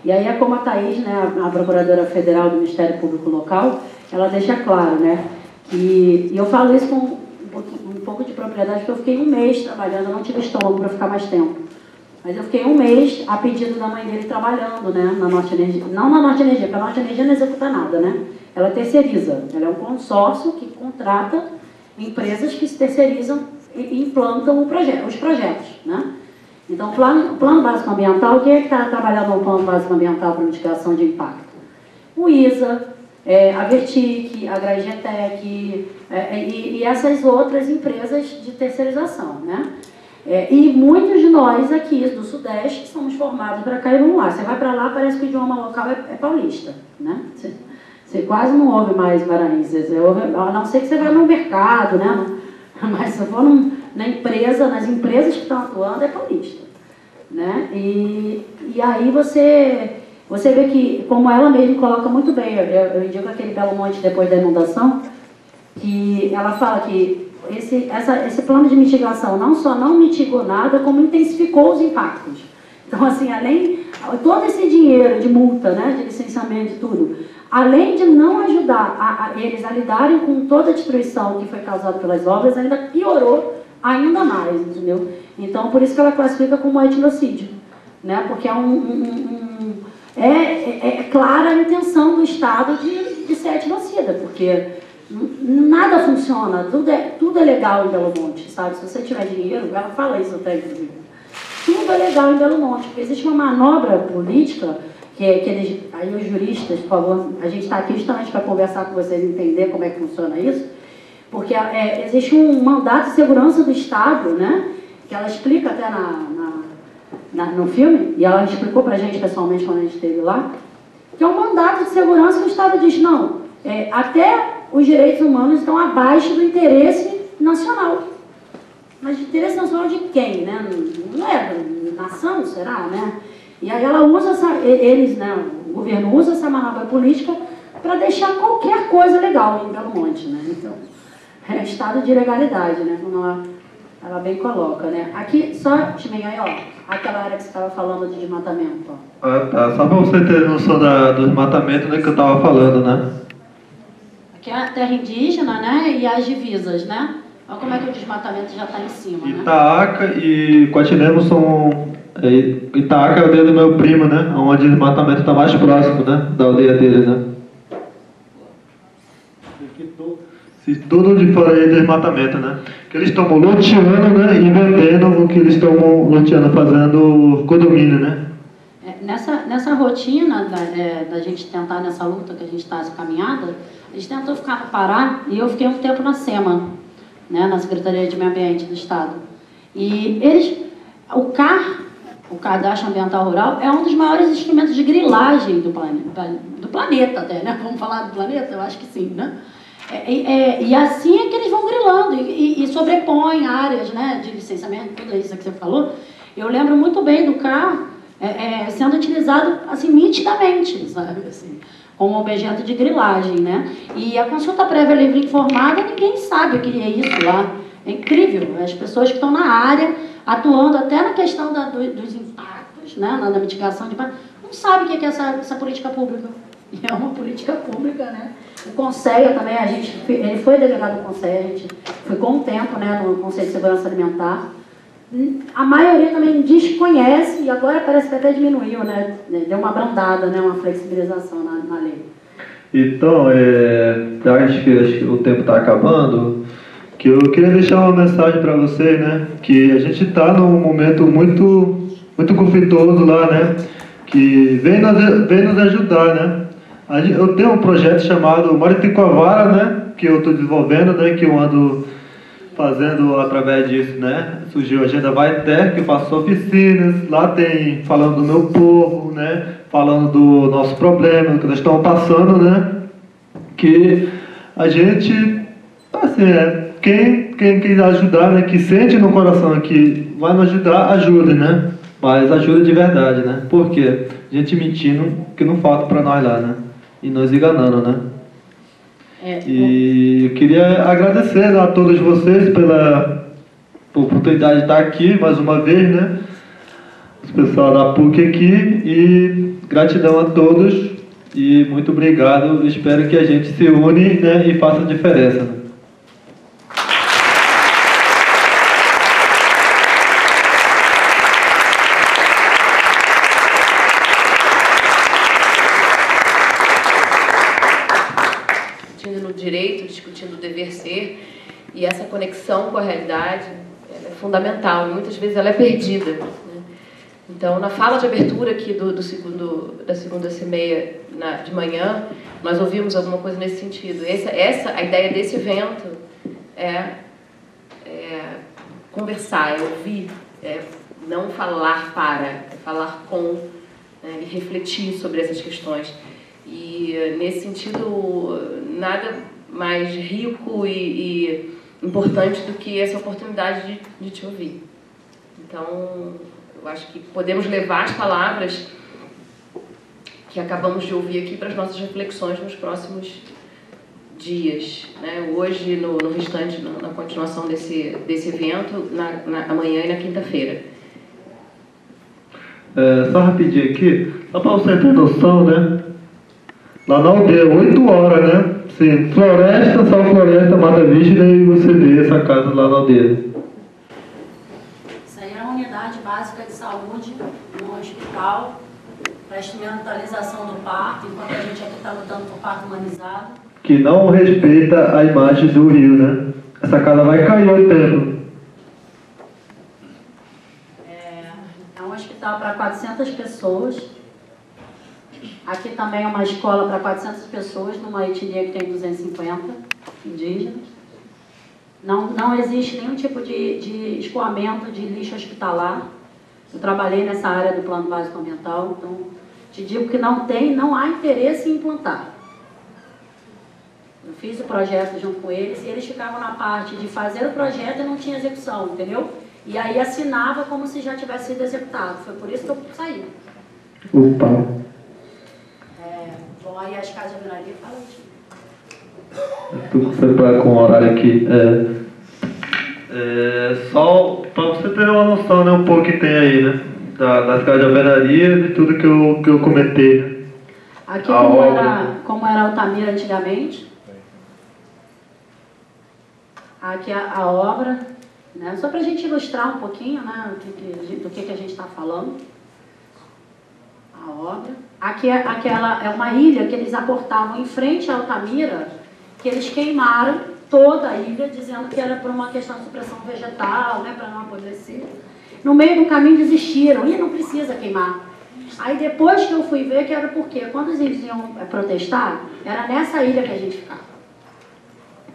E aí, como a Thaís, né, a Procuradora Federal do Ministério Público Local, ela deixa claro, né, e eu falo isso com um pouco de propriedade, porque eu fiquei um mês trabalhando, eu não tive estômago para ficar mais tempo. Mas eu fiquei um mês a pedido da mãe dele trabalhando, né, na Norte Energia. Não na Norte Energia, porque a Norte Energia não executa nada, né? Ela terceiriza. Ela é um consórcio que contrata empresas que se terceirizam e implantam os projetos, né? Então, o plano básico ambiental, quem é que está trabalhando no plano básico ambiental para mitigação de impacto? O ISA, a Vertic, a Gragetec e essas outras empresas de terceirização, né? E muitos de nós aqui do Sudeste somos formados para cair no ar. Você vai para lá, parece que o idioma local é paulista, né? Você quase não ouve mais maranhense, a não ser que você vá no mercado, né? Mas se for nas empresas que estão atuando, é paulista, né? E aí você vê que, como ela mesma coloca muito bem, eu indico aquele Belo Monte depois da inundação, que ela fala que esse plano de mitigação não só não mitigou nada, como intensificou os impactos. Então, assim, todo esse dinheiro de multa, né, de licenciamento e tudo, além de não ajudar eles a lidarem com toda a destruição que foi causada pelas obras, ainda piorou ainda mais, entendeu? Então, por isso que ela classifica como etnocídio, né, porque é clara a intenção do Estado de ser etnocida, porque nada funciona, tudo é legal em Belo Monte, sabe? Se você tiver dinheiro, ela fala isso até, inclusive. Tudo é legal em Belo Monte, porque existe uma manobra política que aí os juristas, por favor, a gente está aqui justamente para conversar com vocês, entender como é que funciona isso, porque existe um mandato de segurança do Estado, né? Que ela explica até no filme, e ela explicou para a gente pessoalmente quando a gente esteve lá, que é um mandato de segurança que o Estado diz, não, até os direitos humanos estão abaixo do interesse nacional. Mas interesse nacional de quem, né? Não é da nação, será, né? E aí ela usa o governo usa essa manobra política para deixar qualquer coisa legal em Belo Monte, né? Então, é estado de ilegalidade, né? Como ela bem coloca, né? Aqui, só, Chimenho, aí, ó, aquela área que você estava falando de desmatamento, ó. Ah, tá. Só para você ter noção do desmatamento, né, que eu estava falando, né? Aqui é a terra indígena, né? E as divisas, né? Olha como é que o desmatamento já está em cima, né? Itaaca e Coatinemo são... Itaaca é a aldeia do meu primo, né? Onde o desmatamento está mais próximo, né? Da aldeia dele, né? Se tudo de fora aí é desmatamento, né? Que eles estão loteando, né? E vendendo o que eles estão loteando, fazendo condomínio, né? Nessa rotina da gente tentar, nessa luta que a gente está, essa caminhada, a gente tentou ficar no Pará e eu fiquei um tempo na SEMA, né, na Secretaria de Meio Ambiente do Estado. E o Cadastro Ambiental Rural, é um dos maiores instrumentos de grilagem do planeta até, né? Vamos falar do planeta? Eu acho que sim, né? E assim é que eles vão grilando e sobrepõem áreas, né, de licenciamento, tudo isso que você falou. Eu lembro muito bem do CAR, sendo utilizado assim, nitidamente, sabe? Assim, como objeto de grilagem, né? E a consulta prévia livre informada, ninguém sabe o que é isso lá. É incrível, as pessoas que estão na área, atuando até na questão dos impactos, né? Na mitigação de impactos, não sabem o que é essa política pública. E é uma política pública, né? O Conselho também, ele foi delegado do Conselho, a gente ficou um tempo, né, no Conselho de Segurança Alimentar. A maioria também desconhece, e agora parece que até diminuiu, né? Deu uma abrandada, né? Uma flexibilização na lei. Então, acho que o tempo está acabando, que eu queria deixar uma mensagem para vocês, né? Que a gente está num momento muito conflituoso lá, né? Que vem nos ajudar, né? Eu tenho um projeto chamado Mariticoavara, né? Que eu estou desenvolvendo, né? Que eu ando fazendo através disso, né? Surgiu a Agenda Baeter, que eu faço oficinas, lá tem falando do meu povo, né? Falando do nosso problema, do que nós estamos passando, né? Que a gente, assim, quem quiser ajudar, né? Que sente no coração que vai nos ajudar, ajude, né? Mas ajuda de verdade, né? Porque gente mentindo que não falta para nós lá, né? E nos enganando, né? E eu queria agradecer a todos vocês pela oportunidade de estar aqui mais uma vez, né? O pessoal da PUC aqui, e gratidão a todos e muito obrigado. Espero que a gente se une, né, e faça diferença, né? Direito, discutindo o dever ser, e essa conexão com a realidade é fundamental, e muitas vezes ela é perdida, né? Então, na fala de abertura aqui da segunda CMEA de manhã, nós ouvimos alguma coisa nesse sentido. A ideia desse evento é conversar, é ouvir, não falar é falar com, né, e refletir sobre essas questões. E, nesse sentido, nada mais rico e importante do que essa oportunidade de te ouvir. Então, eu acho que podemos levar as palavras que acabamos de ouvir aqui para as nossas reflexões nos próximos dias, né? Hoje, no restante, na continuação desse evento, amanhã e na quinta-feira. Só rapidinho aqui, só para você ter noção, né? Lá na aldeia, 8 horas, né? Sim, floresta, só floresta, mata virgem, e você vê essa casa lá na aldeia. Isso aí é uma unidade básica de saúde, no hospital, para instrumentalização do parto, enquanto a gente aqui está lutando por parto humanizado. Que não respeita a imagem do rio, né? Essa casa vai cair ao tempo. É um hospital para 400 pessoas. Aqui também é uma escola para 400 pessoas, numa etnia que tem 250 indígenas. Não existe nenhum tipo de escoamento de lixo hospitalar. Eu trabalhei nessa área do plano básico ambiental, então te digo que não há interesse em implantar. Eu fiz o projeto junto com eles e eles ficavam na parte de fazer o projeto e não tinha execução, entendeu? E aí assinava como se já tivesse sido executado. Foi por isso que eu saí. Opa! Bom, aí as casas de alvenaria falam isso. Tudo foi com o horário aqui. Só para você ter uma noção, né, um pouco que tem aí, né? Das casas de alvenaria e de tudo que eu comentei. Né? Aqui como era Altamira antigamente. Aqui a obra, né? Só para a gente ilustrar um pouquinho, né, do que a gente está falando. A obra. Aqui é uma ilha que eles aportavam em frente à Altamira, que eles queimaram toda a ilha, dizendo que era por uma questão de supressão vegetal, né, para não apodrecer. No meio do caminho desistiram, e não precisa queimar. Aí depois que eu fui ver que era porque quando os índios iam protestar, era nessa ilha que a gente ficava.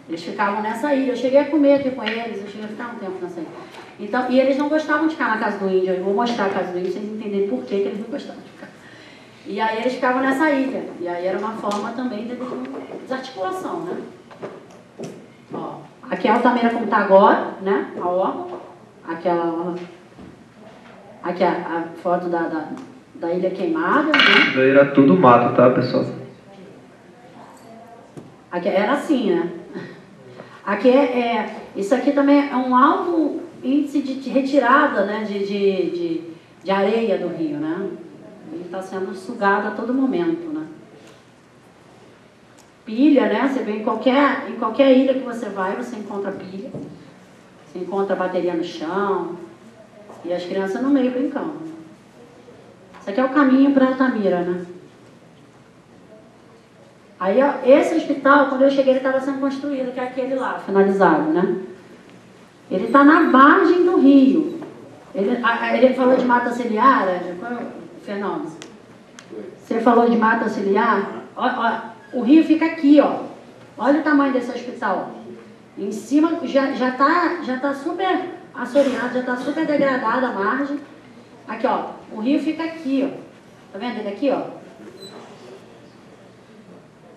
Eles ficavam nessa ilha, eu cheguei a comer aqui com eles, eu cheguei a ficar um tempo nessa ilha. Então, e eles não gostavam de ficar na casa do índio, eu vou mostrar a casa do índio, pra vocês entenderem por que eles não gostavam de ficar. E aí eles ficavam nessa ilha. E aí era uma forma também de desarticulação, né? Ó, aqui é a Altamira como está agora, né? A orla. Aquela orla. Aqui a foto da Ilha Queimada, né? Isso daí era tudo mato, tá, pessoal? Aqui era assim, né? Aqui isso aqui também é um alto índice de retirada, né, de areia do rio, né? Ele está sendo sugado a todo momento, né? Pilha, né? Você vê em qualquer ilha que você vai, você encontra pilha, você encontra bateria no chão e as crianças no meio brincando. Isso aqui é o caminho para Altamira, né? Aí, ó, esse hospital, quando eu cheguei, ele estava sendo construído, que é aquele lá, finalizado, né? Ele está na margem do rio. Ele falou de mata ciliar, Fernando? Você falou de mata ciliar? Ó, o rio fica aqui, ó. Olha o tamanho desse hospital. Em cima já tá super assoreado, já está super degradada a margem. Aqui, ó. O rio fica aqui, ó. Tá vendo ele aqui, ó?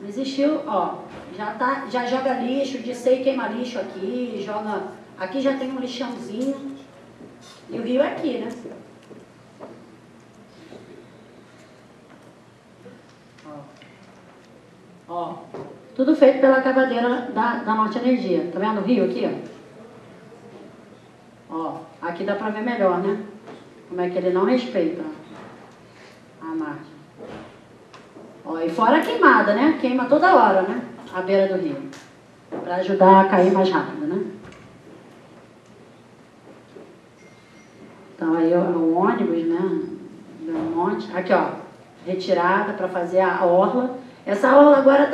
Não existiu, ó. Já joga lixo, disse e queima lixo aqui, joga. Aqui já tem um lixãozinho. E o rio é aqui, né? Ó. Tudo feito pela cavadeira da Norte Energia. Tá vendo o rio aqui, ó? Ó. Aqui dá pra ver melhor, né? Como é que ele não respeita a margem. Ó, e fora a queimada, né? Queima toda hora, né? À beira do rio. Para ajudar a cair mais rápido, né? Então aí o ônibus, né? Do monte. Aqui, ó. Retirada para fazer a orla. Essa orla agora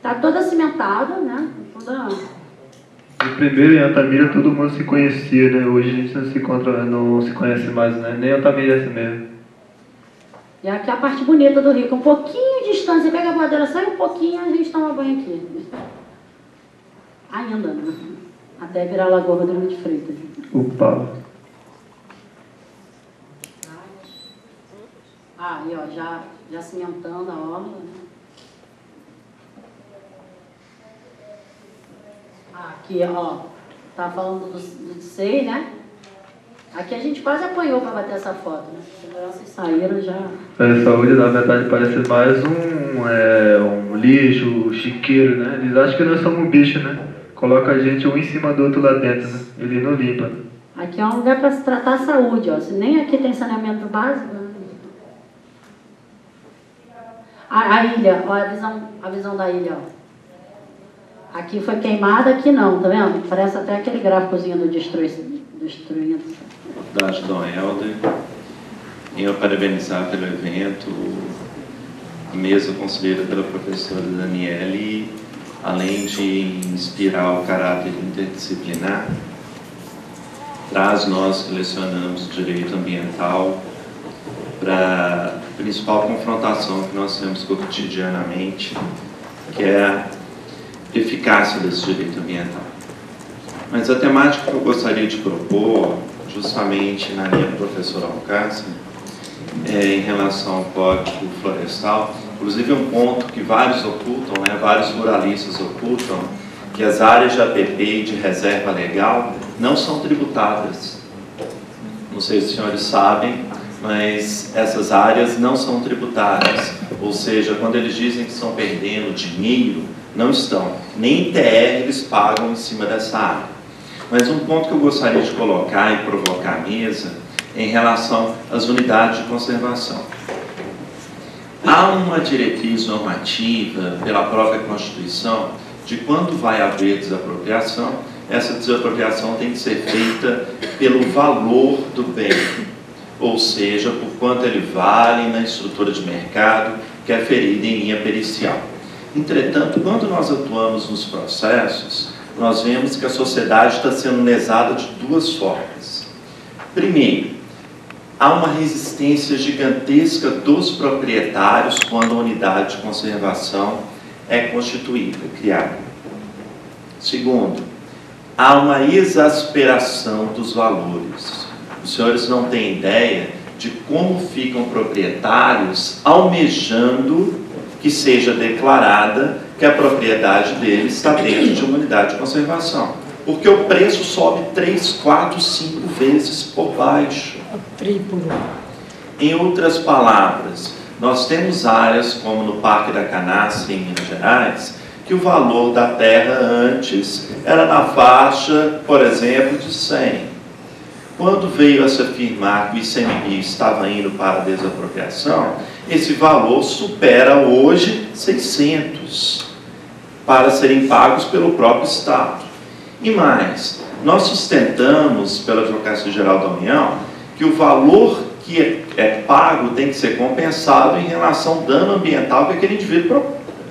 tá toda cimentada, né? Toda... No primeiro em Altamira todo mundo se conhecia, né? Hoje a gente não se conhece mais, né? Nem Altamira é assim mesmo. E aqui é a parte bonita do rio, que é um pouquinho distante. Você pega a voadeira, sai um pouquinho, a gente toma banho aqui. Ainda, né? Até virar a Lagoa Rodrigo de Freitas. Opa! Aí, ó, já cimentando a orla, né? Aqui, ó, tá falando do SEI, né? Aqui a gente quase apanhou para bater essa foto, né? As seguranças saíram já. A saúde, na verdade, parece mais um lixo, chiqueiro, né? Eles acham que nós somos um bicho, né? Coloca a gente um em cima do outro lá dentro, né? Eles não limpam. Aqui é um lugar para se tratar a saúde, ó. Se nem aqui tem saneamento básico, né? A ilha, ó, a visão da ilha, ó. Aqui foi queimada, aqui não, tá vendo? Parece até aquele gráficozinho do destruindo. Da Dom Helder, eu parabenizar pelo evento, a mesa conselheira pela professora Daniele, além de inspirar o caráter interdisciplinar, nós que lecionamos direito ambiental para a principal confrontação que nós temos cotidianamente, que é a eficácia desse direito ambiental. Mas a temática que eu gostaria de propor, justamente na linha do professor Alcácer, em relação ao Código Florestal, inclusive um ponto que vários ocultam, né, vários ruralistas ocultam, que as áreas de APP e de reserva legal não são tributadas. Não sei se os senhores sabem, mas essas áreas não são tributárias. Ou seja, quando eles dizem que estão perdendo dinheiro, não estão. Nem ITR eles pagam em cima dessa área. Mas um ponto que eu gostaria de colocar e provocar a mesa é em relação às unidades de conservação. Há uma diretriz normativa pela própria Constituição de quando vai haver desapropriação, essa desapropriação tem que ser feita pelo valor do bem, ou seja, por quanto ele vale na estrutura de mercado que é ferida em linha pericial. Entretanto, quando nós atuamos nos processos, nós vemos que a sociedade está sendo lesada de duas formas. Primeiro, há uma resistência gigantesca dos proprietários quando a unidade de conservação é constituída, criada. Segundo, há uma exasperação dos valores. Os senhores não têm ideia de como ficam proprietários almejando que seja declarada que a propriedade dele está dentro de uma unidade de conservação. Porque o preço sobe 3, 4, 5 vezes por baixo. Triplo. Em outras palavras, nós temos áreas, como no Parque da Canastra, em Minas Gerais, que o valor da terra antes era na faixa, por exemplo, de 100. Quando veio a se afirmar que o ICMBio estava indo para a desapropriação, esse valor supera hoje 600 para serem pagos pelo próprio Estado. E mais, nós sustentamos pela Advocacia Geral da União que o valor que é pago tem que ser compensado em relação ao dano ambiental que aquele indivíduo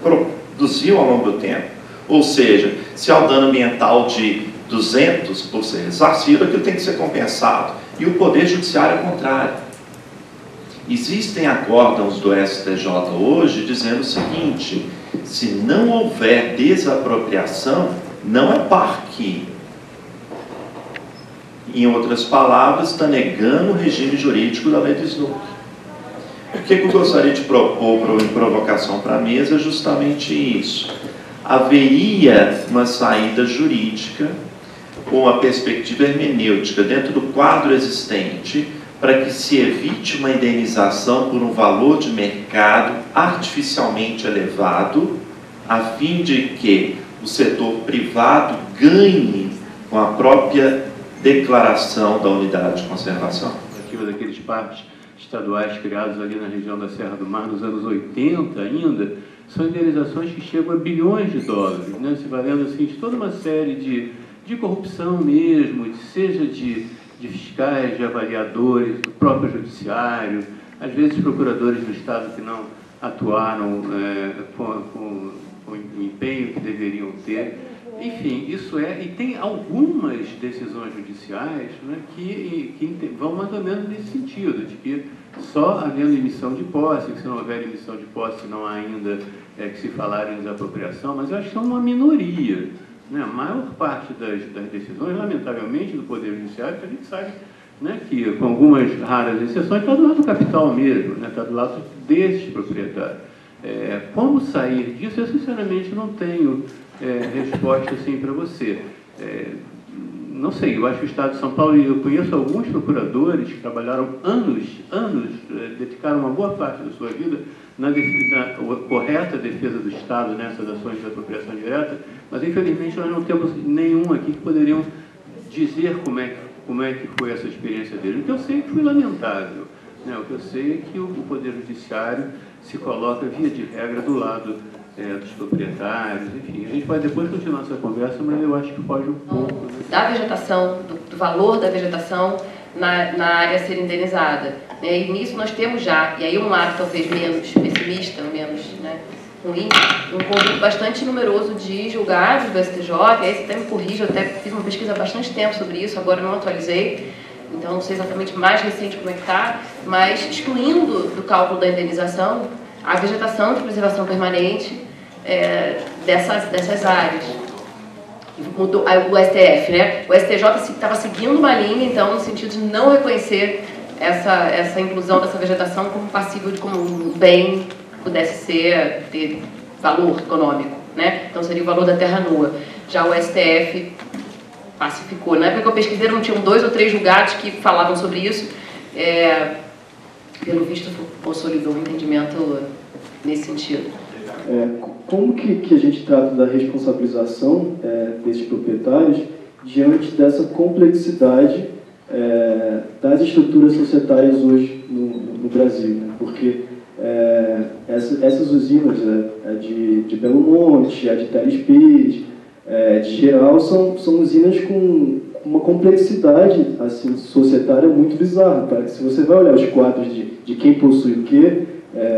produziu ao longo do tempo. Ou seja, se há o dano ambiental de 200 por ser ressarcido, aquilo tem que ser compensado. E o Poder Judiciário é o contrário. Existem acórdãos do STJ hoje dizendo o seguinte: se não houver desapropriação, não é parque. Em outras palavras, está negando o regime jurídico da lei do SNUC. O que eu gostaria de propor em provocação para a mesa é justamente isso. Haveria uma saída jurídica com uma perspectiva hermenêutica dentro do quadro existente para que se evite uma indenização por um valor de mercado artificialmente elevado, a fim de que o setor privado ganhe com a própria declaração da unidade de conservação. Daqueles parques estaduais criados ali na região da Serra do Mar nos anos 80 ainda, são indenizações que chegam a bilhões de dólares, né? Se valendo assim de toda uma série de corrupção mesmo, seja de fiscais, de avaliadores, do próprio judiciário, às vezes procuradores do Estado que não atuaram com o empenho que deveriam ter. Enfim, isso e tem algumas decisões judiciais, né, que vão mais ou menos nesse sentido, de que só havendo emissão de posse, que se não houver emissão de posse não há ainda que se falar em desapropriação, mas eu acho que são uma minoria. Né? A maior parte das decisões, lamentavelmente, do Poder Judiciário, que a gente sabe, né, que com algumas raras exceções, está do lado do capital mesmo, né, está do lado desses proprietários. Como sair disso, eu sinceramente não tenho resposta assim para você. Não sei, eu acho que o Estado de São Paulo, e eu conheço alguns procuradores que trabalharam anos, dedicaram uma boa parte da sua vida na correta defesa do Estado nessas ações de apropriação direta, mas infelizmente nós não temos nenhum aqui que poderiam dizer como é que foi essa experiência dele. O que eu sei é que foi lamentável, né? O que eu sei é que o Poder Judiciário se coloca, via de regra, do lado dos proprietários, enfim. A gente pode depois continuar essa conversa, mas eu acho que foge um pouco. Né? Da vegetação, do valor da vegetação na área a ser indenizada. E nisso nós temos já, e aí um lado talvez menos pessimista, menos ruim, um conjunto bastante numeroso de julgados do STJ, e aí você até me corrige, eu até fiz uma pesquisa há bastante tempo sobre isso, agora não atualizei, então não sei exatamente mais recente como é que está, mas excluindo do cálculo da indenização a vegetação de preservação permanente dessas áreas. Mudou o STF, né? O STJ estava seguindo uma linha, então, no sentido de não reconhecer essa inclusão dessa vegetação como passível de como um bem pudesse ter valor econômico, né? Então seria o valor da terra nua. Já o STF pacificou. Na época que eu pesquisei, não tinham 2 ou 3 julgados que falavam sobre isso. Pelo visto, consolidou um entendimento nesse sentido. Como que a gente trata da responsabilização desses proprietários diante dessa complexidade das estruturas societárias hoje no Brasil? Né? Porque essas usinas de Belo Monte, a de Teles Pires, de geral, são usinas com uma complexidade assim, societária muito bizarra. Se você vai olhar os quadros de quem possui o quê,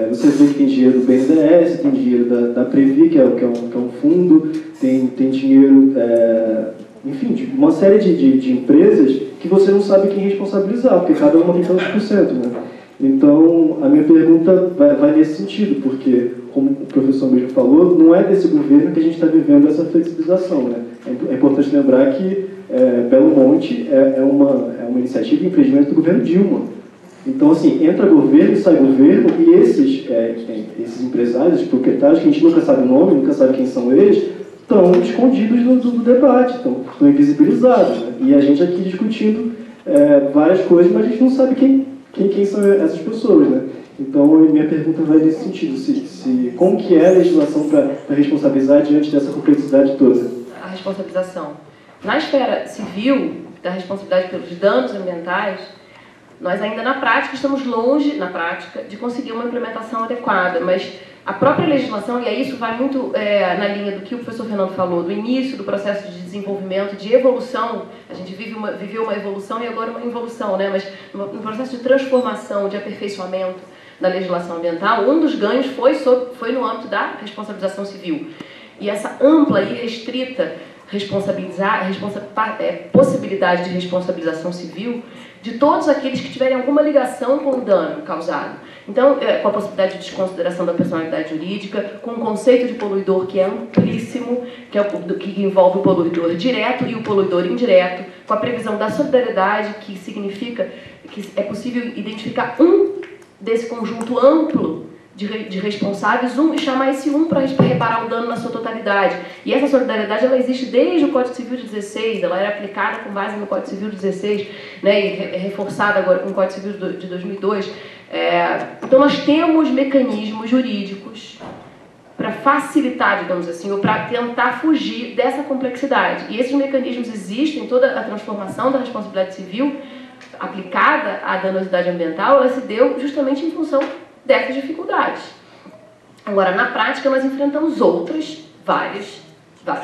você vê que tem dinheiro do BNDES, tem dinheiro da Previ, que é um fundo, tem dinheiro, enfim, de uma série de empresas que você não sabe quem responsabilizar, porque cada uma tem tantos por cento, né? Então, a minha pergunta vai nesse sentido, porque, como o professor mesmo falou, não é desse governo que a gente está vivendo essa flexibilização, né? É importante lembrar que Belo Monte é uma iniciativa de empreendimento do governo Dilma. Então, assim, entra governo, sai governo, e esses empresários, esses proprietários, que a gente nunca sabe o nome, nunca sabe quem são eles, estão escondidos do debate, estão invisibilizados, né? E a gente aqui discutindo várias coisas, mas a gente não sabe quem são essas pessoas, né? Então, minha pergunta vai nesse sentido, como que é a legislação para responsabilizar diante dessa complexidade toda? A responsabilização. Na esfera civil, da responsabilidade pelos danos ambientais, nós ainda na prática estamos longe, de conseguir uma implementação adequada, mas a própria legislação, e aí isso vai muito na linha do que o professor Fernando falou, do início do processo de desenvolvimento, de evolução, a gente viveu uma evolução e agora uma involução, né? Mas no processo de transformação, de aperfeiçoamento da legislação ambiental, um dos ganhos foi no âmbito da responsabilização civil. E essa ampla e restrita possibilidade de responsabilização civil de todos aqueles que tiverem alguma ligação com o dano causado. Então, com a possibilidade de desconsideração da personalidade jurídica, com o conceito de poluidor que é amplíssimo, que envolve o poluidor direto e o poluidor indireto, com a previsão da solidariedade, que significa que é possível identificar desse conjunto amplo de responsáveis, e chamar esse para reparar o dano na sua totalidade. E essa solidariedade, ela existe desde o Código Civil de 16, ela era aplicada com base no Código Civil de 16, né, e reforçada agora com o Código Civil de 2002. Então, nós temos mecanismos jurídicos para facilitar, digamos assim, ou para tentar fugir dessa complexidade. E esses mecanismos existem, toda a transformação da responsabilidade civil aplicada à danosidade ambiental, ela se deu justamente em função dessas dificuldades. Agora, na prática, nós enfrentamos vários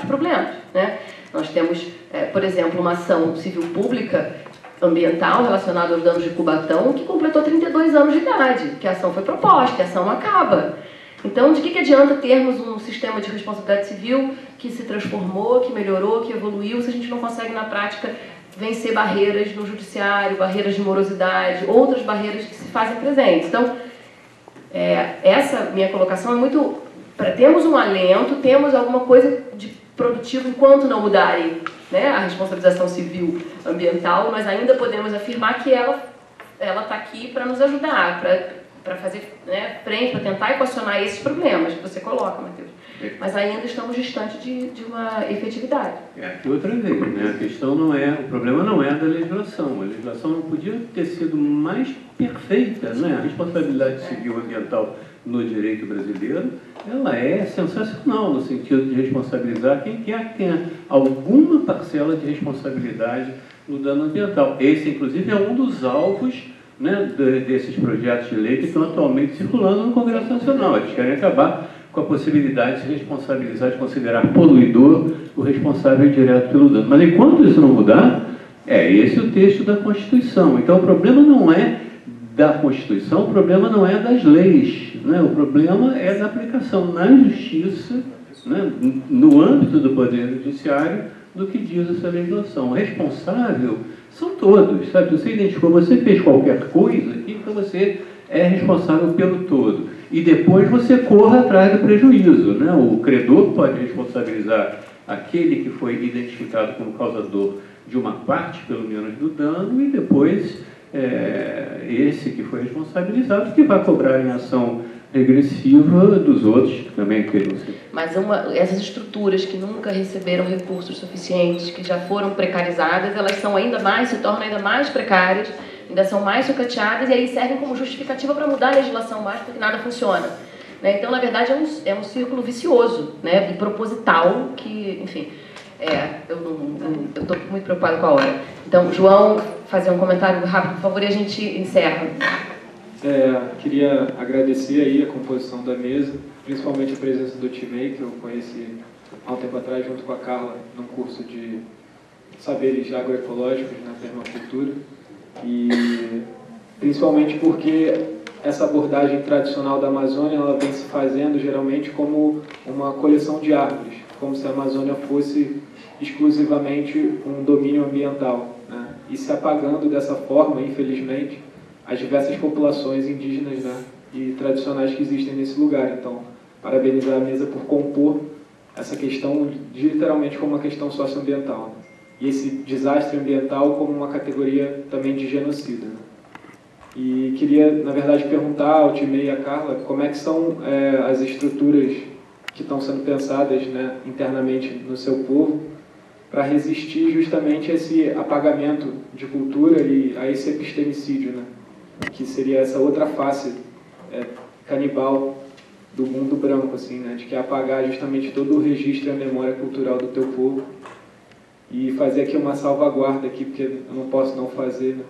problemas, né? Nós temos, por exemplo, uma ação civil pública ambiental relacionada aos danos de Cubatão, que completou 32 anos de idade, que a ação foi proposta, a ação não acaba. Então, de que adianta termos um sistema de responsabilidade civil que se transformou, que melhorou, que evoluiu, se a gente não consegue, na prática, vencer barreiras no judiciário, barreiras de morosidade, outras barreiras que se fazem presentes. Então, essa minha colocação é muito para termos um alento, temos alguma coisa de produtivo enquanto não mudarem, né, a responsabilização civil ambiental, nós ainda podemos afirmar que ela está aqui para nos ajudar, para fazer, né, frente, para tentar equacionar esses problemas que você coloca, Matheus. Mas ainda estamos distantes de uma efetividade. Outra vez, né? O problema não é da legislação. A legislação não podia ter sido mais perfeita, né? A responsabilidade civil ambiental no direito brasileiro, ela é sensacional no sentido de responsabilizar quem quer que tenha alguma parcela de responsabilidade no dano ambiental. Esse, inclusive, é um dos alvos, né, desses projetos de lei que estão atualmente circulando no Congresso Nacional. Eles querem acabar com a possibilidade de se responsabilizar, de considerar poluidor o responsável direto pelo dano. Mas enquanto isso não mudar, esse é o texto da Constituição. Então o problema não é da Constituição, o problema não é das leis, né? O problema é da aplicação na Justiça, né, no âmbito do Poder Judiciário, do que diz essa legislação. O responsável são todos, sabe? Você identificou, você fez qualquer coisa aqui, então você é responsável pelo todo. E depois você corra atrás do prejuízo, né? O credor pode responsabilizar aquele que foi identificado como causador de uma parte, pelo menos, do dano, e depois esse que foi responsabilizado que vai cobrar em ação regressiva dos outros que também queiram ser. Mas essas estruturas que nunca receberam recursos suficientes, que já foram precarizadas, elas são se tornam ainda mais precárias, ainda são mais sucateadas, e aí servem como justificativa para mudar a legislação mais, porque nada funciona. Né? Então, na verdade, é um círculo vicioso, né, e proposital, que, enfim, eu estou muito preocupado com a hora. Então, João, fazer um comentário rápido, por favor, e a gente encerra. Queria agradecer aí a composição da mesa, principalmente a presença do Timei, que eu conheci há um tempo atrás, junto com a Carla, num curso de saberes agroecológicos na permacultura. E principalmente porque essa abordagem tradicional da Amazônia, ela vem se fazendo geralmente como uma coleção de árvores, como se a Amazônia fosse exclusivamente um domínio ambiental, né? E se apagando dessa forma, infelizmente, as diversas populações indígenas, né, e tradicionais que existem nesse lugar. Então, parabenizar a mesa por compor essa questão literalmente como uma questão socioambiental, né? E esse desastre ambiental como uma categoria também de genocídio, né? E queria, na verdade, perguntar ao Timei e à Carla como é que são as estruturas que estão sendo pensadas, né, internamente no seu povo para resistir justamente a esse apagamento de cultura e a esse epistemicídio, né? que seria essa outra face canibal do mundo branco, assim, né? De que é apagar justamente todo o registro e a memória cultural do teu povo. E fazer aqui uma salvaguarda aqui, porque eu não posso não fazer, né?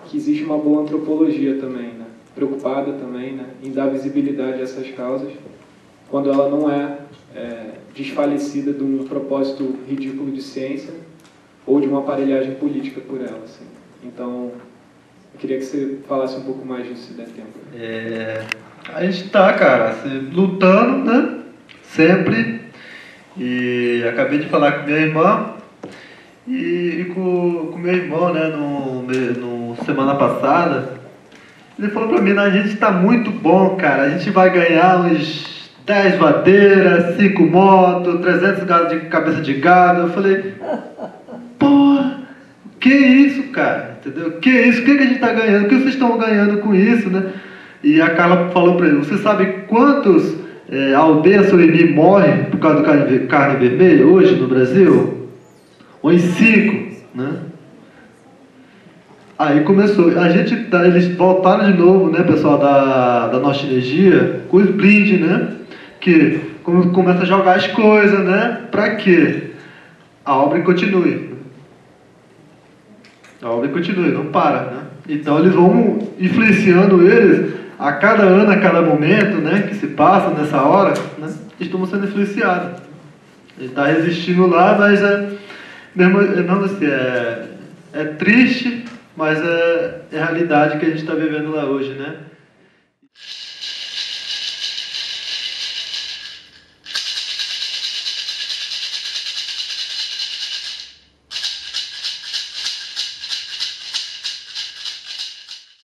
Que existe uma boa antropologia também, né? Preocupada também, né? Em dar visibilidade a essas causas, quando ela não é desfalecida de um propósito ridículo de ciência ou de uma aparelhagem política por ela, assim. Então, eu queria que você falasse um pouco mais disso, se der tempo. A gente tá, cara, lutando, né? Sempre. E acabei de falar com minha irmã e com meu irmão, né? No semana passada. Ele falou pra mim, a gente tá muito bom, cara. A gente vai ganhar uns 10 vadeiras, 5 motos, 300 de cabeça de gado. Eu falei, porra, que isso, cara? Entendeu? Que isso? O que a gente tá ganhando? O que vocês estão ganhando com isso, né? E a Carla falou para ele, você sabe quantos aldeias Soriri morrem por causa do carne vermelha hoje no Brasil? Uns 5, né? Aí começou, eles voltaram de novo, né, pessoal da Nossa Energia, com os blindes, né? Que começa a jogar as coisas, né? Para que a obra continue. A obra continue, não para, né? Então eles vão influenciando eles a cada ano, a cada momento, né, que se passa nessa hora, né, estão sendo influenciados. Ele está resistindo lá, mas mesmo assim, é triste, mas é a realidade que a gente está vivendo lá hoje, né?